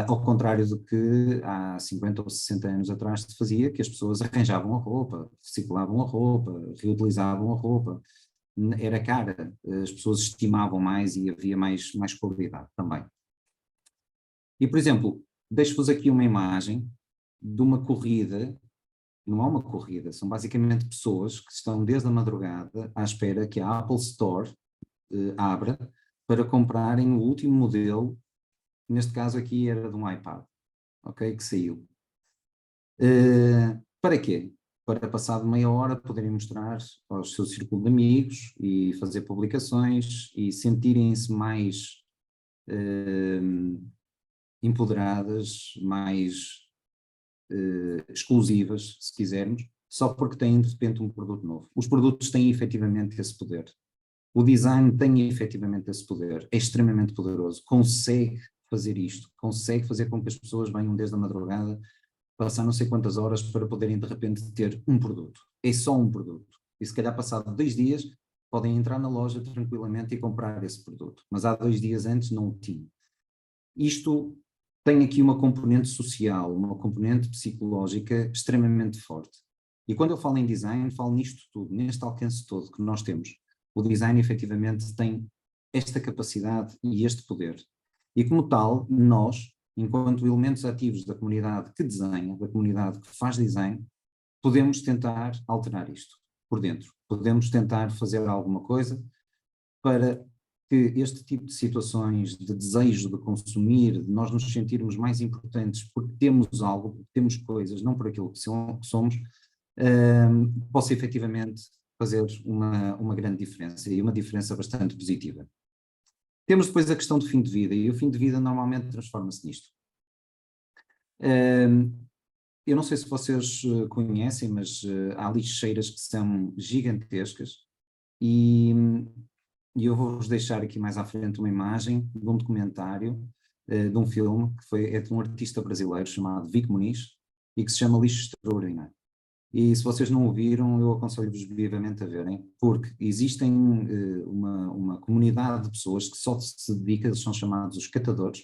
Ao contrário do que há 50 ou 60 anos atrás se fazia, que as pessoas arranjavam a roupa, reciclavam a roupa, reutilizavam a roupa, era cara, as pessoas estimavam mais e havia mais qualidade também. E, por exemplo, deixo-vos aqui uma imagem de uma corrida, não é uma corrida, são basicamente pessoas que estão desde a madrugada à espera que a Apple Store abra para comprarem o último modelo, neste caso aqui era de um iPad, ok, que saiu. Para quê? Para passado meia hora poderem mostrar aos seus círculos de amigos e fazer publicações e sentirem-se mais empoderadas, mais exclusivas, se quisermos, só porque têm de repente um produto novo. Os produtos têm efetivamente esse poder. O design tem efetivamente esse poder, é extremamente poderoso, consegue fazer isto, consegue fazer com que as pessoas venham desde a madrugada, passar não sei quantas horas para poderem de repente ter um produto. É só um produto. E se calhar passado 2 dias podem entrar na loja tranquilamente e comprar esse produto. Mas há 2 dias antes não o tinham. Isto tem aqui uma componente social, uma componente psicológica extremamente forte. E quando eu falo em design, falo nisto tudo, neste alcance todo que nós temos. O design efetivamente tem esta capacidade e este poder. E como tal, nós, enquanto elementos ativos da comunidade que desenha, da comunidade que faz design, podemos tentar alterar isto por dentro. Podemos tentar fazer alguma coisa para que este tipo de situações de desejo de consumir, de nós nos sentirmos mais importantes porque temos algo, porque temos coisas, não por aquilo que somos, possa efetivamente fazer uma grande diferença e uma diferença bastante positiva. Temos depois a questão do fim de vida, e o fim de vida normalmente transforma-se nisto. Eu não sei se vocês conhecem, mas há lixeiras que são gigantescas e eu vou-vos deixar aqui mais à frente uma imagem de um documentário, de um filme, que é de um artista brasileiro chamado Vic Muniz e que se chama Lixo Extraordinário. E se vocês não o viram, eu aconselho-vos vivamente a verem, porque existem uma comunidade de pessoas que só se dedicam, eles são chamados os catadores,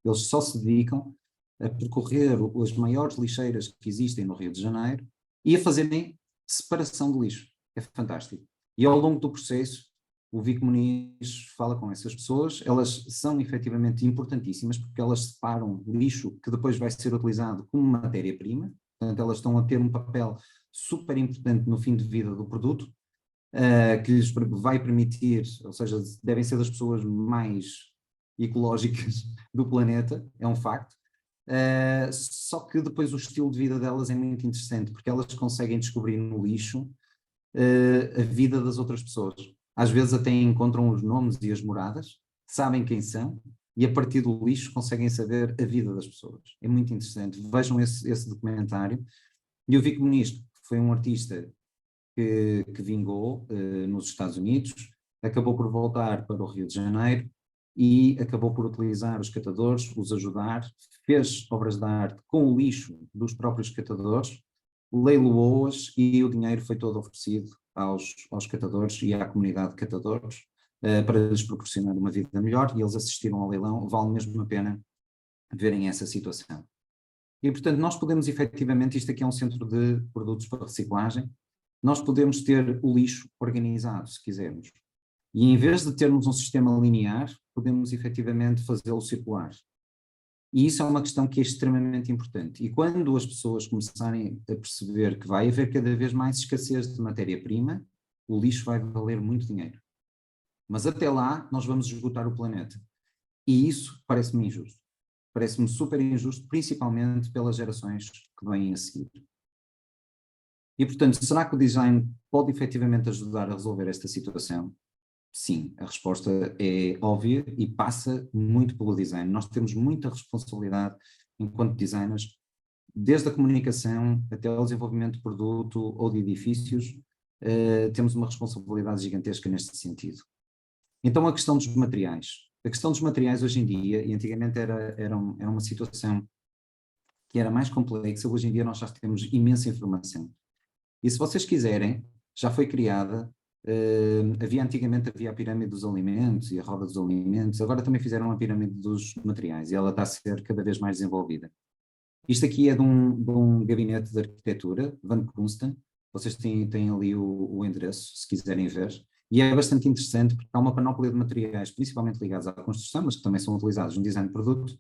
eles só se dedicam a percorrer as maiores lixeiras que existem no Rio de Janeiro e a fazerem separação de lixo. É fantástico. E ao longo do processo, o Vic Muniz fala com essas pessoas, elas são efetivamente importantíssimas porque elas separam lixo que depois vai ser utilizado como matéria-prima. Portanto, elas estão a ter um papel super importante no fim de vida do produto, que lhes vai permitir, ou seja, devem ser das pessoas mais ecológicas do planeta, é um facto, só que depois o estilo de vida delas é muito interessante, porque elas conseguem descobrir no lixo a vida das outras pessoas. Às vezes até encontram os nomes e as moradas, sabem quem são, e a partir do lixo conseguem saber a vida das pessoas. É muito interessante. Vejam esse documentário. E o Vico Muniz, que foi um artista que vingou nos Estados Unidos, acabou por voltar para o Rio de Janeiro e acabou por utilizar os catadores, os ajudar, fez obras de arte com o lixo dos próprios catadores, leiloou-as e o dinheiro foi todo oferecido aos catadores e à comunidade de catadores para lhes proporcionar uma vida melhor, e eles assistiram ao leilão. Vale mesmo a pena verem essa situação. E, portanto, nós podemos efetivamente, isto aqui é um centro de produtos para reciclagem, nós podemos ter o lixo organizado, se quisermos. E em vez de termos um sistema linear, podemos efetivamente fazê-lo circular. E isso é uma questão que é extremamente importante. E quando as pessoas começarem a perceber que vai haver cada vez mais escassez de matéria-prima, o lixo vai valer muito dinheiro. Mas até lá, nós vamos esgotar o planeta. E isso parece-me injusto. Parece-me super injusto, principalmente pelas gerações que vêm a seguir. E, portanto, será que o design pode efetivamente ajudar a resolver esta situação? Sim, a resposta é óbvia e passa muito pelo design. Nós temos muita responsabilidade enquanto designers, desde a comunicação até o desenvolvimento de produto ou de edifícios, temos uma responsabilidade gigantesca neste sentido. Então, a questão dos materiais. A questão dos materiais hoje em dia, e antigamente era uma situação que era mais complexa, hoje em dia nós já temos imensa informação. E se vocês quiserem, já foi criada, antigamente havia a pirâmide dos alimentos e a roda dos alimentos, agora também fizeram a pirâmide dos materiais e ela está a ser cada vez mais desenvolvida. Isto aqui é de um gabinete de arquitetura, Van Kunsten, vocês têm ali o endereço, se quiserem ver, e é bastante interessante porque há uma panóplia de materiais, principalmente ligados à construção, mas que também são utilizados no design de produto,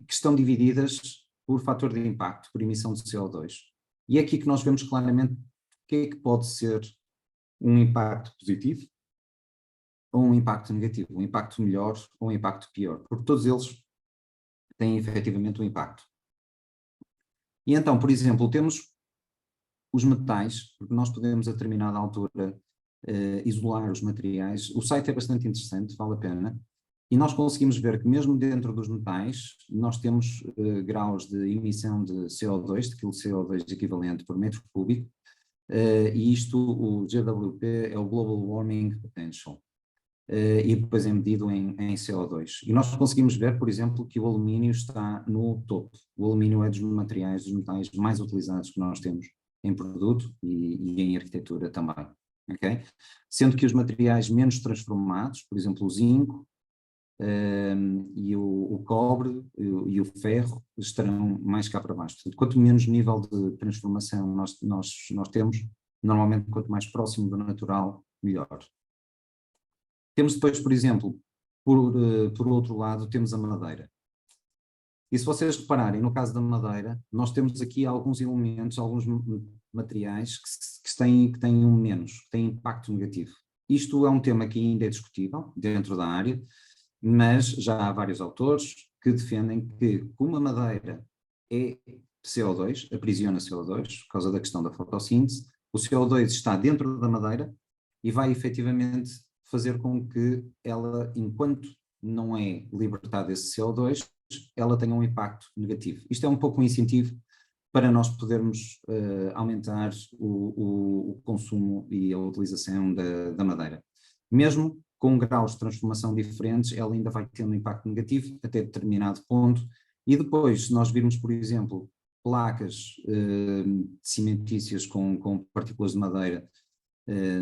que estão divididas por fator de impacto, por emissão de CO2. E é aqui que nós vemos claramente o que é que pode ser um impacto positivo ou um impacto negativo, um impacto melhor ou um impacto pior, porque todos eles têm efetivamente um impacto. E então, por exemplo, temos os metais, porque nós podemos a determinada altura isolar os materiais. O site é bastante interessante, vale a pena, e nós conseguimos ver que mesmo dentro dos metais nós temos graus de emissão de CO2, de quilo de CO2 equivalente por metro cúbico, e isto, o GWP, é o Global Warming Potential, e depois é medido em CO2. E nós conseguimos ver, por exemplo, que o alumínio está no topo. O alumínio é dos materiais, dos metais mais utilizados que nós temos em produto e em arquitetura também, ok? Sendo que os materiais menos transformados, por exemplo, o zinco e o cobre e o ferro, estarão mais cá para baixo. Portanto, quanto menos nível de transformação nós temos, normalmente quanto mais próximo do natural, melhor. Temos depois, por exemplo, por outro lado, temos a madeira. E se vocês repararem, no caso da madeira, nós temos aqui alguns elementos, alguns materiais que têm um menos, que têm impacto negativo. Isto é um tema que ainda é discutível dentro da área, mas já há vários autores que defendem que, como a madeira é CO2, aprisiona CO2, por causa da questão da fotossíntese, o CO2 está dentro da madeira e vai efetivamente fazer com que ela, enquanto não é libertada esse CO2, ela tenha um impacto negativo. Isto é um pouco um incentivo para nós podermos aumentar o consumo e a utilização da madeira. Mesmo com graus de transformação diferentes, ela ainda vai ter um impacto negativo até determinado ponto. E depois, se nós virmos, por exemplo, placas cimentícias com partículas de madeira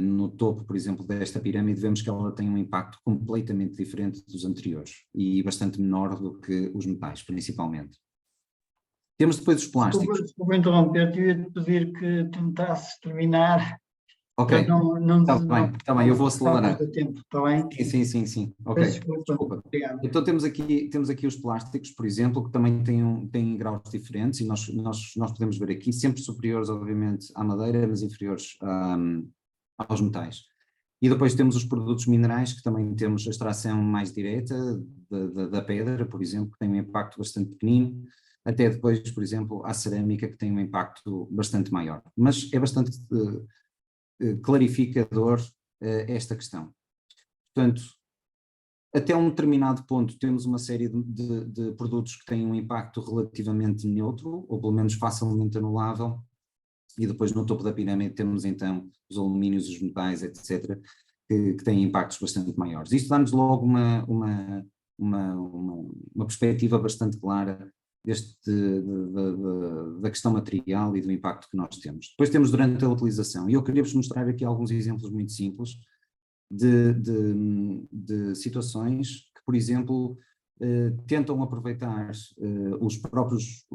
no topo, por exemplo, desta pirâmide, vemos que ela tem um impacto completamente diferente dos anteriores e bastante menor do que os metais, principalmente. Temos depois os plásticos. Desculpa interromper-te, eu ia-te pedir que tentasses terminar. Ok, está bem, eu vou acelerar. Tempo, está bem? Sim, ok, desculpa. Obrigado. Então temos aqui os plásticos, por exemplo, que também têm graus diferentes e nós podemos ver aqui, sempre superiores, obviamente, à madeira, mas inferiores aos metais. E depois temos os produtos minerais, que também temos a extração mais direta da pedra, por exemplo, que tem um impacto bastante pequenino, até depois, por exemplo, à cerâmica, que tem um impacto bastante maior. Mas é bastante clarificador esta questão. Portanto, até um determinado ponto temos uma série de produtos que têm um impacto relativamente neutro, ou pelo menos facilmente anulável, e depois no topo da pirâmide temos então os alumínios, os metais, etc., que têm impactos bastante maiores. Isto dá-nos logo uma perspectiva bastante clara da questão material e do impacto que nós temos. Depois temos durante a utilização, e eu queria-vos mostrar aqui alguns exemplos muito simples de situações que, por exemplo, tentam aproveitar os próprios,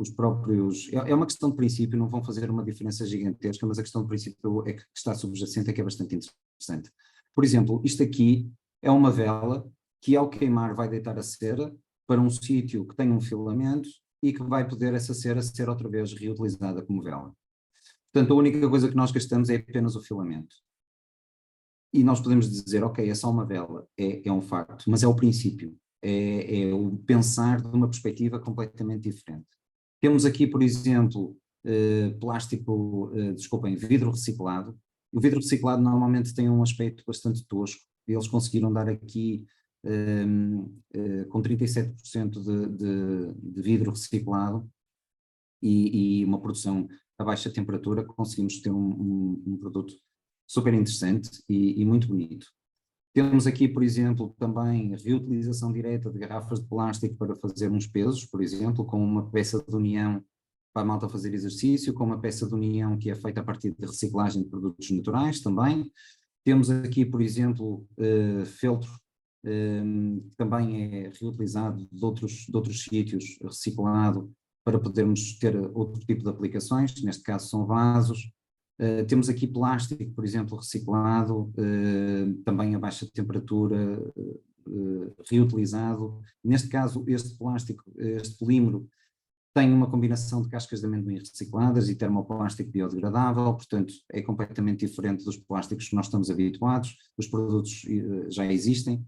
é uma questão de princípio, não vão fazer uma diferença gigantesca, mas a questão de princípio é que está subjacente, é que é bastante interessante. Por exemplo, isto aqui é uma vela que ao queimar vai deitar a cera para um sítio que tem um filamento e que vai poder essa cera ser outra vez reutilizada como vela. Portanto, a única coisa que nós gastamos é apenas o filamento. E nós podemos dizer, ok, é só uma vela, é um facto, mas é o princípio, é o pensar de uma perspectiva completamente diferente. Temos aqui, por exemplo, vidro reciclado. O vidro reciclado normalmente tem um aspecto bastante tosco, eles conseguiram dar aqui com 37% de vidro reciclado e uma produção a baixa temperatura, conseguimos ter um produto super interessante e muito bonito. Temos aqui, por exemplo, também a reutilização direta de garrafas de plástico para fazer uns pesos, por exemplo, com uma peça de união para a malta fazer exercício, com uma peça de união que é feita a partir de reciclagem de produtos naturais também. Temos aqui, por exemplo, feltro, que também é reutilizado de outros sítios, reciclado, para podermos ter outro tipo de aplicações, neste caso são vasos. Temos aqui plástico, por exemplo, reciclado, também a baixa temperatura, reutilizado. Neste caso, este plástico, este polímero, tem uma combinação de cascas de amendoim recicladas e termoplástico biodegradável, portanto é completamente diferente dos plásticos que nós estamos habituados, os produtos já existem.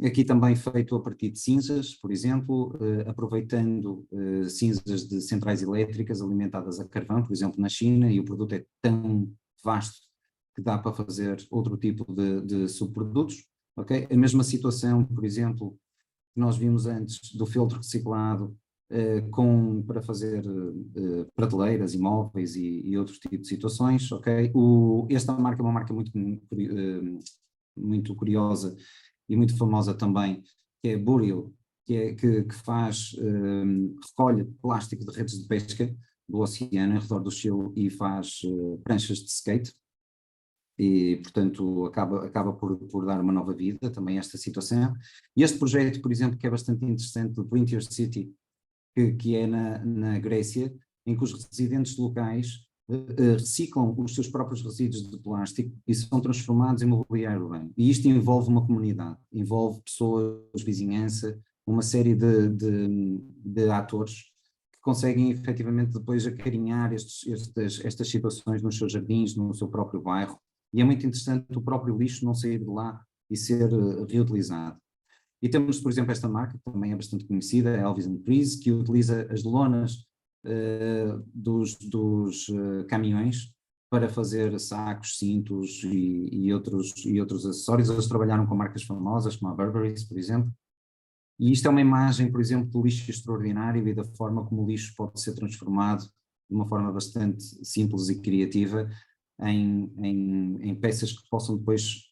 Aqui também feito a partir de cinzas, por exemplo, aproveitando cinzas de centrais elétricas alimentadas a carvão, por exemplo, na China, e o produto é tão vasto que dá para fazer outro tipo de subprodutos. Okay? A mesma situação, por exemplo, que nós vimos antes do feltro reciclado para fazer prateleiras, imóveis e outros tipos de situações. Okay? Esta marca é uma marca muito curiosa e muito famosa também, que é Burial, que recolhe plástico de redes de pesca do oceano em redor do Chile e faz pranchas de skate, e portanto acaba por dar uma nova vida também a esta situação. E este projeto, por exemplo, que é bastante interessante, do Print Your City, que é na Grécia, em que os residentes locais reciclam os seus próprios resíduos de plástico e são transformados em mobiliário urbano. E isto envolve uma comunidade, envolve pessoas, vizinhança, uma série de atores que conseguem efetivamente depois acarinhar estas situações nos seus jardins, no seu próprio bairro. E é muito interessante o próprio lixo não sair de lá e ser reutilizado. E temos, por exemplo, esta marca, que também é bastante conhecida, a Elvis & Chris, que utiliza as lonas dos caminhões para fazer sacos, cintos e outros acessórios. Eles trabalharam com marcas famosas, como a Burberry, por exemplo. E isto é uma imagem, por exemplo, do lixo extraordinário e da forma como o lixo pode ser transformado de uma forma bastante simples e criativa em peças que possam depois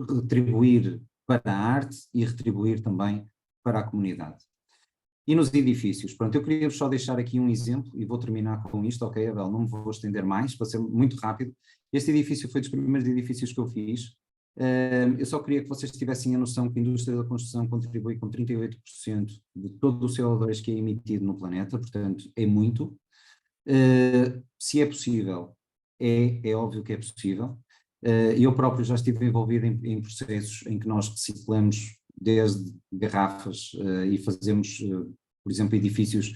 retribuir para a arte e retribuir também para a comunidade. E nos edifícios, pronto, eu queria só deixar aqui um exemplo e vou terminar com isto, ok, Abel, não me vou estender mais, para ser muito rápido. Este edifício foi dos primeiros edifícios que eu fiz. Eu só queria que vocês tivessem a noção que a indústria da construção contribui com 38% de todo o CO2 que é emitido no planeta, portanto é muito. Se é possível, é óbvio que é possível. Eu próprio já estive envolvido em processos em que nós reciclamos desde garrafas e fazemos, por exemplo, edifícios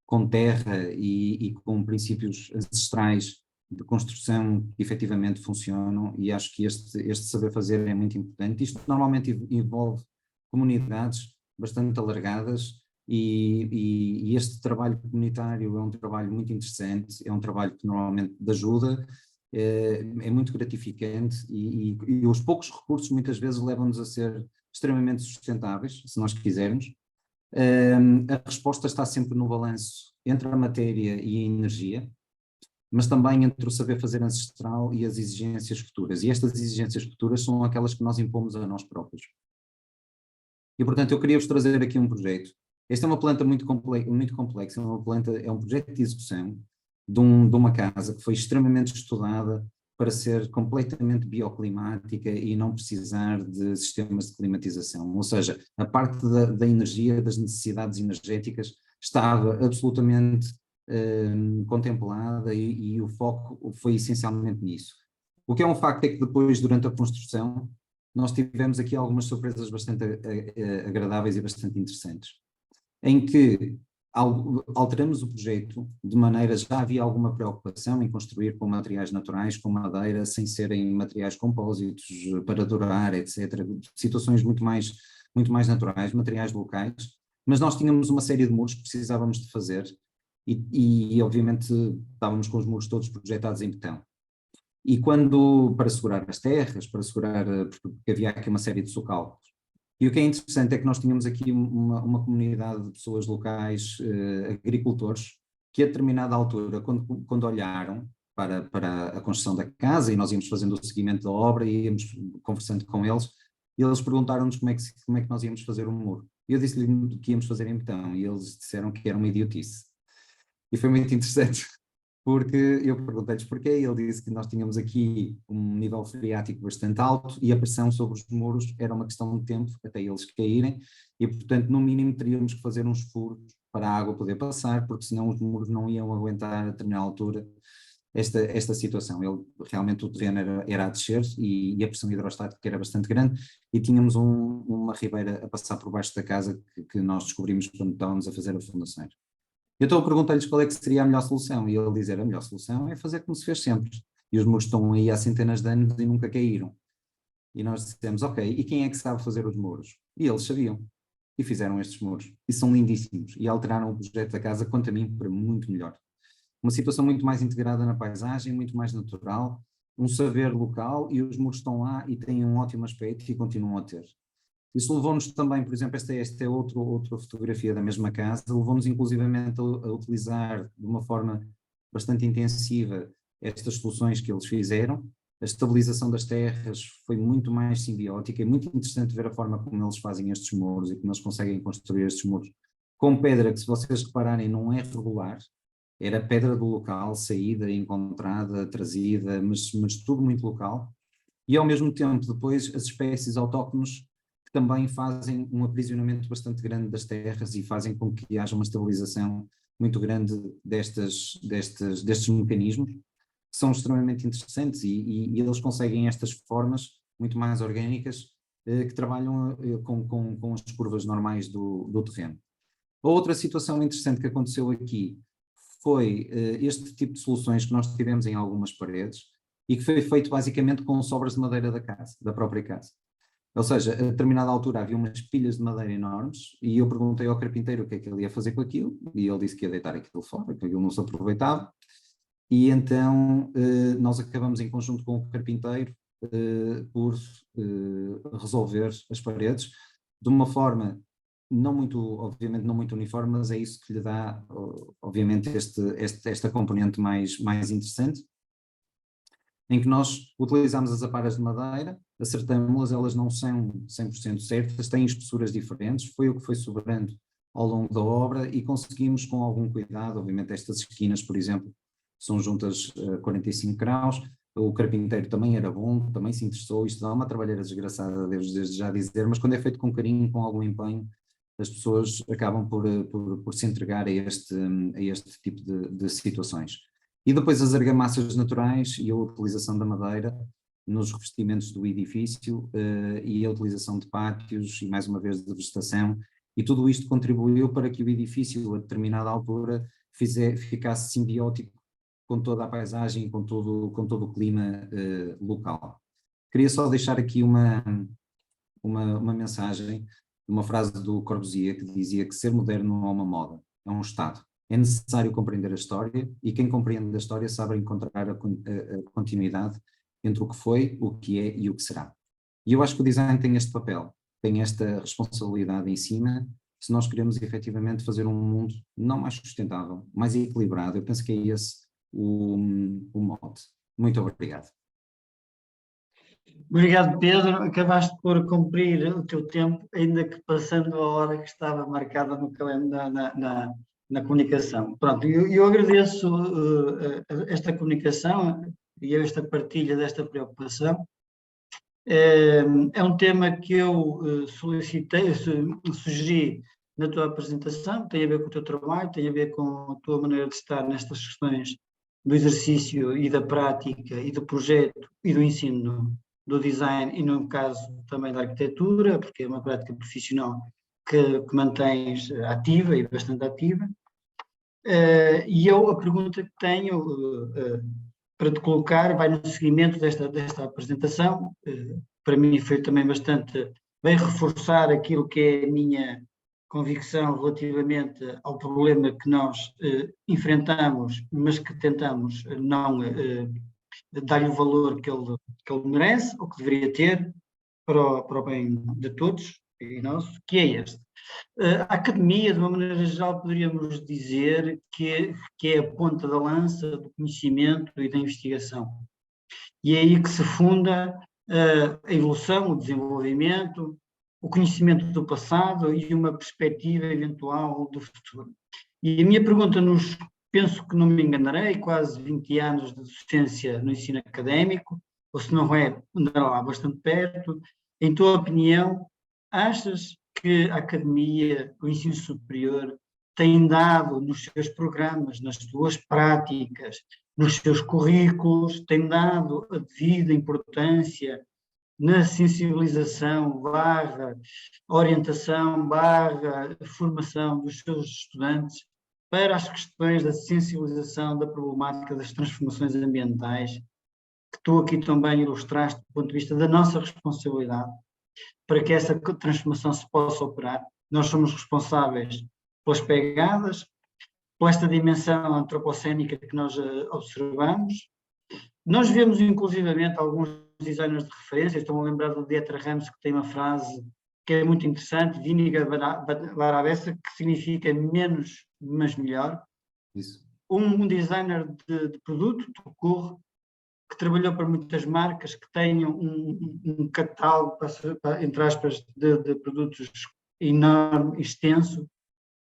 com terra e com princípios ancestrais de construção que efetivamente funcionam, e acho que este saber fazer é muito importante. Isto normalmente envolve comunidades bastante alargadas e este trabalho comunitário é um trabalho muito interessante, é um trabalho que normalmente de ajuda, é muito gratificante e os poucos recursos muitas vezes levam-nos a ser extremamente sustentáveis, se nós quisermos. A resposta está sempre no balanço entre a matéria e a energia, mas também entre o saber fazer ancestral e as exigências futuras. E estas exigências futuras são aquelas que nós impomos a nós próprios. E, portanto, eu queria-vos trazer aqui um projeto. Esta é uma planta muito complexa, é um projeto de execução de uma casa que foi extremamente estudada para ser completamente bioclimática e não precisar de sistemas de climatização. Ou seja, a parte da energia, das necessidades energéticas, estava absolutamente contemplada e o foco foi essencialmente nisso. O que é um facto é que depois, durante a construção, nós tivemos aqui algumas surpresas bastante agradáveis e bastante interessantes, em que alteramos o projeto de maneira, já havia alguma preocupação em construir com materiais naturais, com madeira, sem serem materiais compósitos, para durar, etc. Situações muito mais naturais, materiais locais, mas nós tínhamos uma série de muros que precisávamos de fazer e obviamente estávamos com os muros todos projetados em betão. E para segurar as terras, porque havia aqui uma série de socalcos. E o que é interessante é que nós tínhamos aqui uma comunidade de pessoas locais, agricultores, que a determinada altura, quando olharam para a construção da casa, e nós íamos fazendo o seguimento da obra e íamos conversando com eles, e eles perguntaram-nos como é que nós íamos fazer um muro. E eu disse-lhe que íamos fazer em betão, e eles disseram que era uma idiotice. E foi muito interessante, porque eu perguntei-lhes porquê, e ele disse que nós tínhamos aqui um nível freático bastante alto e a pressão sobre os muros era uma questão de tempo até eles caírem, e portanto no mínimo teríamos que fazer uns furos para a água poder passar, porque senão os muros não iam aguentar a determinada altura esta situação. Realmente o terreno era a descer e a pressão hidrostática era bastante grande, e tínhamos uma ribeira a passar por baixo da casa que nós descobrimos quando estávamos a fazer a fundação. Eu estou a perguntar-lhes qual é que seria a melhor solução, e ele dizer a melhor solução é fazer como se fez sempre. E os muros estão aí há centenas de anos e nunca caíram. E nós dissemos, ok, e quem é que sabe fazer os muros? E eles sabiam. E fizeram estes muros. E são lindíssimos. E alteraram o projeto da casa, quanto a mim, para muito melhor. Uma situação muito mais integrada na paisagem, muito mais natural, um saber local, e os muros estão lá e têm um ótimo aspecto e continuam a ter. Isso levou-nos também, por exemplo, esta é outra fotografia da mesma casa, levou-nos inclusivamente a utilizar de uma forma bastante intensiva estas soluções que eles fizeram. A estabilização das terras foi muito mais simbiótica, é muito interessante ver a forma como eles fazem estes muros e como eles conseguem construir estes muros com pedra que, se vocês repararem, não é regular, era pedra do local, saída, encontrada, trazida, mas tudo muito local. E ao mesmo tempo, depois, as espécies autóctones também fazem um aprisionamento bastante grande das terras e fazem com que haja uma estabilização muito grande destes mecanismos, que são extremamente interessantes e eles conseguem estas formas muito mais orgânicas que trabalham com as curvas normais do terreno. A outra situação interessante que aconteceu aqui foi este tipo de soluções que nós tivemos em algumas paredes e que foi feito basicamente com sobras de madeira da própria casa. Ou seja, a determinada altura havia umas pilhas de madeira enormes e eu perguntei ao carpinteiro o que é que ele ia fazer com aquilo, e ele disse que ia deitar aquilo fora, que aquilo não se aproveitava, e então nós acabamos em conjunto com o carpinteiro por resolver as paredes de uma forma obviamente não muito uniforme, mas é isso que lhe dá, obviamente, esta componente mais interessante, em que nós utilizamos as aparas de madeira, acertamos-las, elas não são 100% certas, têm espessuras diferentes, foi o que foi sobrando ao longo da obra e conseguimos com algum cuidado, obviamente estas esquinas, por exemplo, são juntas a 45 graus, o carpinteiro também era bom, também se interessou, isto dá uma trabalheira desgraçada, devo desde já dizer, mas quando é feito com carinho, com algum empenho, as pessoas acabam por se entregar a este tipo de situações. E depois as argamassas naturais e a utilização da madeira nos revestimentos do edifício e a utilização de pátios e, mais uma vez, de vegetação, e tudo isto contribuiu para que o edifício, a determinada altura, ficasse simbiótico com toda a paisagem, com todo o clima local. Queria só deixar aqui uma mensagem uma frase do Corbusier que dizia que ser moderno não é uma moda, é um estado. É necessário compreender a história e quem compreende a história sabe encontrar a continuidade entre o que foi, o que é e o que será. E eu acho que o design tem este papel, tem esta responsabilidade em cima, se nós queremos efetivamente fazer um mundo não mais sustentável, mais equilibrado. Eu penso que é esse o mote. Muito obrigado. Obrigado, Pedro. Acabaste por cumprir o teu tempo, ainda que passando a hora que estava marcada no calendário na comunicação. Pronto, eu agradeço esta comunicação e esta partilha desta preocupação. É um tema que eu solicitei, sugeri na tua apresentação, tem a ver com o teu trabalho, tem a ver com a tua maneira de estar nestas questões do exercício e da prática e do projeto e do ensino do design e no caso também da arquitetura, porque é uma prática profissional que mantens ativa e bastante ativa. E eu a pergunta que tenho para te colocar vai no seguimento desta apresentação. Para mim foi também bastante bem reforçar aquilo que é a minha convicção relativamente ao problema que nós enfrentamos, mas que tentamos não dar-lhe o valor que ele merece, ou que deveria ter, para o bem de todos e nosso, que é este. A academia, de uma maneira geral, poderíamos dizer que é a ponta da lança do conhecimento e da investigação. E é aí que se funda a evolução, o desenvolvimento, o conhecimento do passado e uma perspectiva eventual do futuro. E a minha pergunta, penso que não me enganarei, quase 20 anos de docência no ensino académico, ou se não é, andará lá bastante perto. Em tua opinião, achas que a academia, o ensino superior, tem dado nos seus programas, nas suas práticas, nos seus currículos, tem dado a devida importância na sensibilização / orientação / formação dos seus estudantes para as questões da sensibilização da problemática das transformações ambientais, que tu aqui também ilustraste do ponto de vista da nossa responsabilidade, para que essa transformação se possa operar. Nós somos responsáveis pelas pegadas, por esta dimensão antropocénica que nós observamos. Nós vemos, inclusivamente, alguns designers de referência, estou a lembrar do Dieter Rams, que tem uma frase que é muito interessante, Viniga Barabessa, que significa menos, mas melhor. Isso. Um designer de produto, de que trabalhou para muitas marcas, que tenham um catálogo, entre aspas, de produtos enorme, extenso,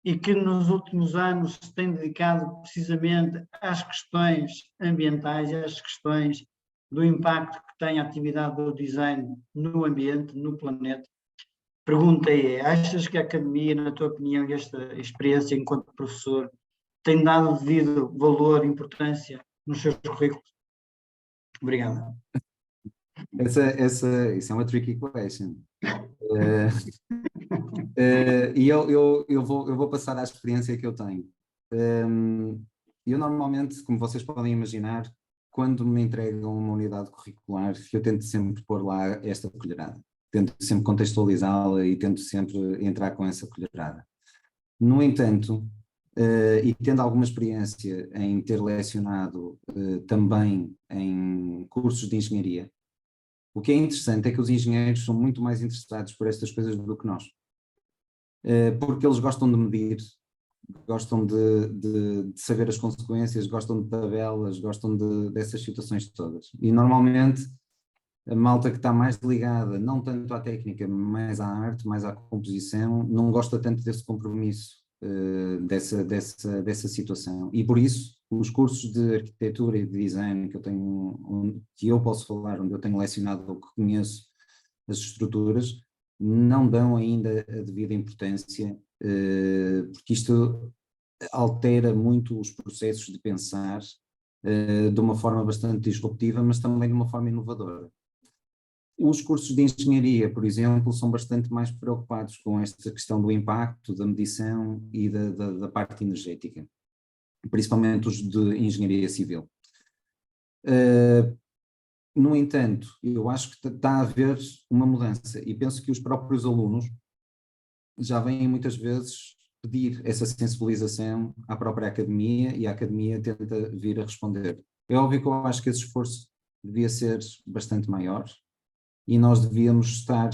e que nos últimos anos se tem dedicado precisamente às questões ambientais e às questões do impacto que tem a atividade do design no ambiente, no planeta. Pergunta é, achas que a academia, na tua opinião, e esta experiência enquanto professor, tem dado devido valor e importância nos seus currículos? Obrigado. Isso é uma tricky question. E eu vou passar à experiência que eu tenho. Eu normalmente, como vocês podem imaginar, quando me entregam uma unidade curricular, eu tento sempre pôr lá esta colherada. Tento sempre contextualizá-la e tento sempre entrar com essa colherada. No entanto, e tendo alguma experiência em ter lecionado também em cursos de engenharia, o que é interessante é que os engenheiros são muito mais interessados por estas coisas do que nós. Porque eles gostam de medir, gostam de saber as consequências, gostam de tabelas, gostam dessas situações todas. E normalmente a malta que está mais ligada, não tanto à técnica, mas à arte, mais à composição, não gosta tanto desse compromisso, dessa situação. E por isso, os cursos de arquitetura e de design que eu posso falar, onde eu tenho lecionado ou que conheço as estruturas, não dão ainda a devida importância, porque isto altera muito os processos de pensar de uma forma bastante disruptiva, mas também de uma forma inovadora. Os cursos de engenharia, por exemplo, são bastante mais preocupados com esta questão do impacto, da medição e da parte energética, principalmente os de engenharia civil. No entanto, eu acho que está a haver uma mudança e penso que os próprios alunos já vêm muitas vezes pedir essa sensibilização à própria academia e a academia tenta vir a responder. É óbvio que eu acho que esse esforço devia ser bastante maior e nós devíamos estar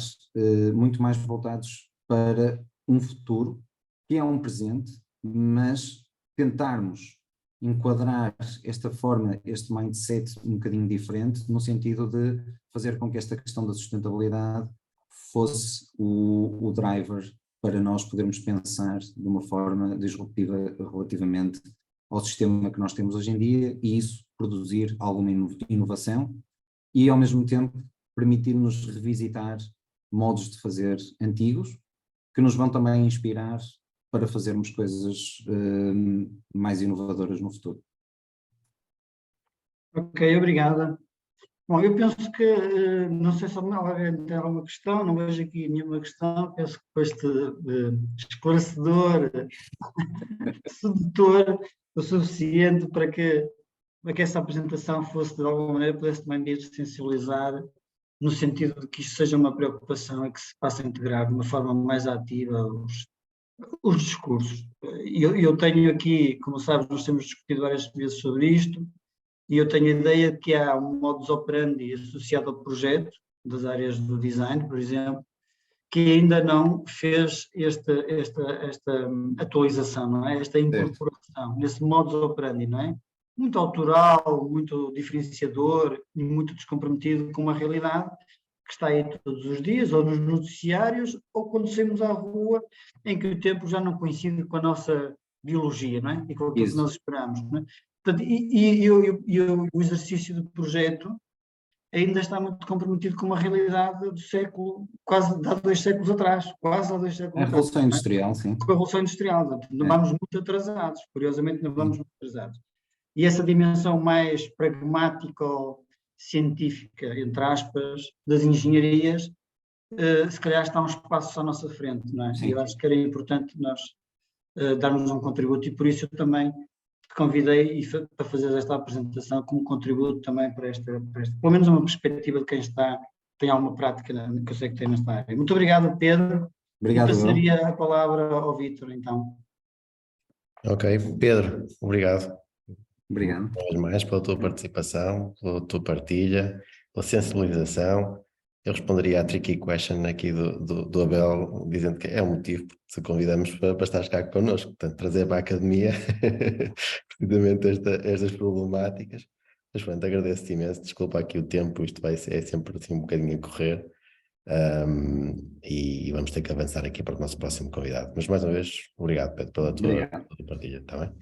muito mais voltados para um futuro que é um presente, mas tentarmos enquadrar esta forma, este mindset um bocadinho diferente, no sentido de fazer com que esta questão da sustentabilidade fosse o driver para nós podermos pensar de uma forma disruptiva relativamente ao sistema que nós temos hoje em dia e isso produzir alguma inovação e ao mesmo tempo permitir-nos revisitar modos de fazer antigos que nos vão também inspirar para fazermos coisas mais inovadoras no futuro. Ok, obrigada. Bom, eu penso que, não sei se alguém tem alguma questão, não vejo aqui nenhuma questão, penso que este esclarecedor, sedutor, o suficiente para que essa apresentação fosse, de alguma maneira, pudesse também vir sensibilizar, no sentido de que isto seja uma preocupação e que se passe a integrar de uma forma mais ativa os discursos. Eu tenho aqui, como sabes, nós temos discutido várias vezes sobre isto, e eu tenho a ideia de que há um modus operandi associado ao projeto, das áreas do design, por exemplo, que ainda não fez esta atualização, não é? Esta incorporação, nesse modus operandi, não é? Muito autoral, muito diferenciador e muito descomprometido com uma realidade que está aí todos os dias, ou nos noticiários, ou quando saímos à rua, em que o tempo já não coincide com a nossa biologia, não é? E com aquilo que nós esperamos, não é? Portanto, o exercício do projeto ainda está muito comprometido com uma realidade do século, quase há 2 séculos atrás, quase há 2 séculos A atrás. Revolução Industrial, sim. Com a Revolução Industrial, não vamos muito atrasados, curiosamente não vamos muito atrasados. E essa dimensão mais pragmático-científica, entre aspas, das engenharias, se calhar está uns passos à nossa frente, não é? E eu acho que era importante nós darmos um contributo, e por isso eu também te convidei para fazer esta apresentação como contributo também para esta, pelo menos uma perspectiva de quem tem alguma prática que eu sei que tem nesta área. Muito obrigado, Pedro. Obrigado, e passaria a palavra ao Vítor, então. Ok, Pedro, obrigado. Obrigado. Uma vez mais pela tua participação, pela tua partilha, pela sensibilização. Eu responderia à tricky question aqui do Abel, dizendo que é um motivo porque te convidamos para estar cá connosco, portanto, trazer para a academia precisamente estas problemáticas. Mas pronto, agradeço-te imenso, desculpa aqui o tempo, isto é sempre assim um bocadinho a correr, e vamos ter que avançar aqui para o nosso próximo convidado. Mas mais uma vez, obrigado, Pedro, pela tua partilha, está bem?